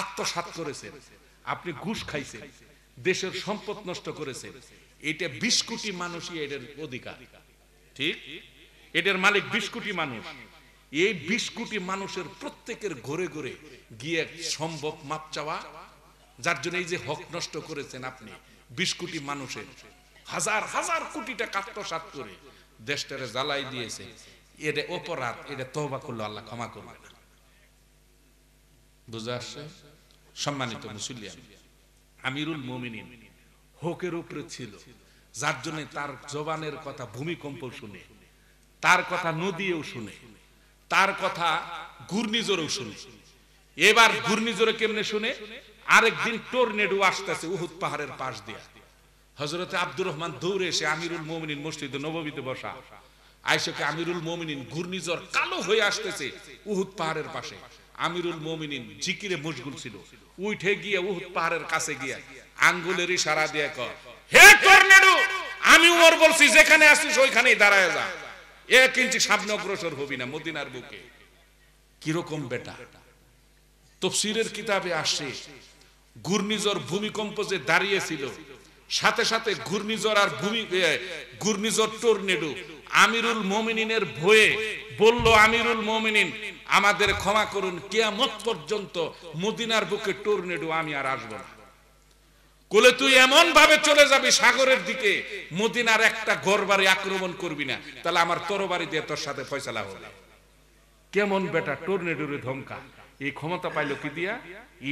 আত্মসাৎ করেছেন, আপনি ঘুষ খাইছেন, দেশের সম্পদ নষ্ট করেছেন, এটা 20 কোটি মানুষই এটার অধিকার, ঠিক? এটার মালিক 20 কোটি মানুষ। এই 20 কোটি মানুষের প্রত্যেকের ঘরে ঘরে গিয়ে সম্ভব মাপ চাওয়া, যার জন্য এই যে হক নষ্ট করেছেন আপনি 20 কোটি মানুষের হাজার হাজার কোটি টাকা আত্মসাৎ করে দেশটারে জ্বালাই দিয়েছে, এটা অপরাধ, এটা তওবা করলে আল্লাহ ক্ষমা করবে না। বুঝা আসছে? সম্মানিত মুসলিয়ান, আমিরুল মুমিনিন হকের উপরে ছিল, যার জন্য তার জবানের কথা ভূমিকম্প শুনে, তার কথা নদীও শুনে, তার কথা ঘূর্ণিঝড়ও শুনে। এবার ঘূর্ণিঝড়ে কেমনে শুনে? আরেকদিন টর্নেডো আসতেছে উহুদ পাহাড়ের পাশ দিয়ে। হযরতে আব্দুর রহমান দৌড়ে এসে আমিরুল মুমিনিন মসজিদে নববীতে বসা, আয়েশাকে আমিরুল মুমিনিন ঘূর্ণিঝড় কালো হয়ে আসতেছে উহুদ পাহাড়ের পাশে। আমিরুল মুমিনিন জিকিরে মশগুল ছিল, উঠে গিয়ে উহুদ পাহাড়ের কাছে গিয়ে আঙ্গুলের ইশারা দিয়ে কয়, হে টর্নেডো, আমি ওমর বলছি যেখানে আসিস ওইখানেই দাঁড়ায় যা, 1 ইঞ্চি সামনে অগ্রসর হবি না মদিনার বুকে। কিরকম বেটা! তাফসীরের কিতাবে আসে ঘূর্ণিঝড় ভূমিকম্প যে দাঁড়িয়েছিল, সাথে সাথে ঘূর্ণিঝড় আর ঘূর্ণিঝড় টর্নেডো আমিরুল মুমিনিনের ভয়ে বলল, আমিরুল মুমিনিন আমাদের ক্ষমা করুন, কিয়ামত পর্যন্ত মদিনার বুকে টর্নেডো আমি আর আসবো না। কোলে তুই এমন ভাবে চলে যাবি সাগরের দিকে, মদিনার একটা ঘরবাড়ি আক্রমণ করবি না, তাহলে আমার তরবারি দিয়ে তোর সাথে ফয়সালা হবে। কেমন বেটা! টর্নেডোরে ধমকা। এই ক্ষমতা পাইল কি দিয়া?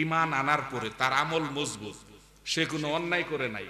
ঈমান আনার পরে। তার আমল মজবুত, সে কোনো অন্যায় করে নাই।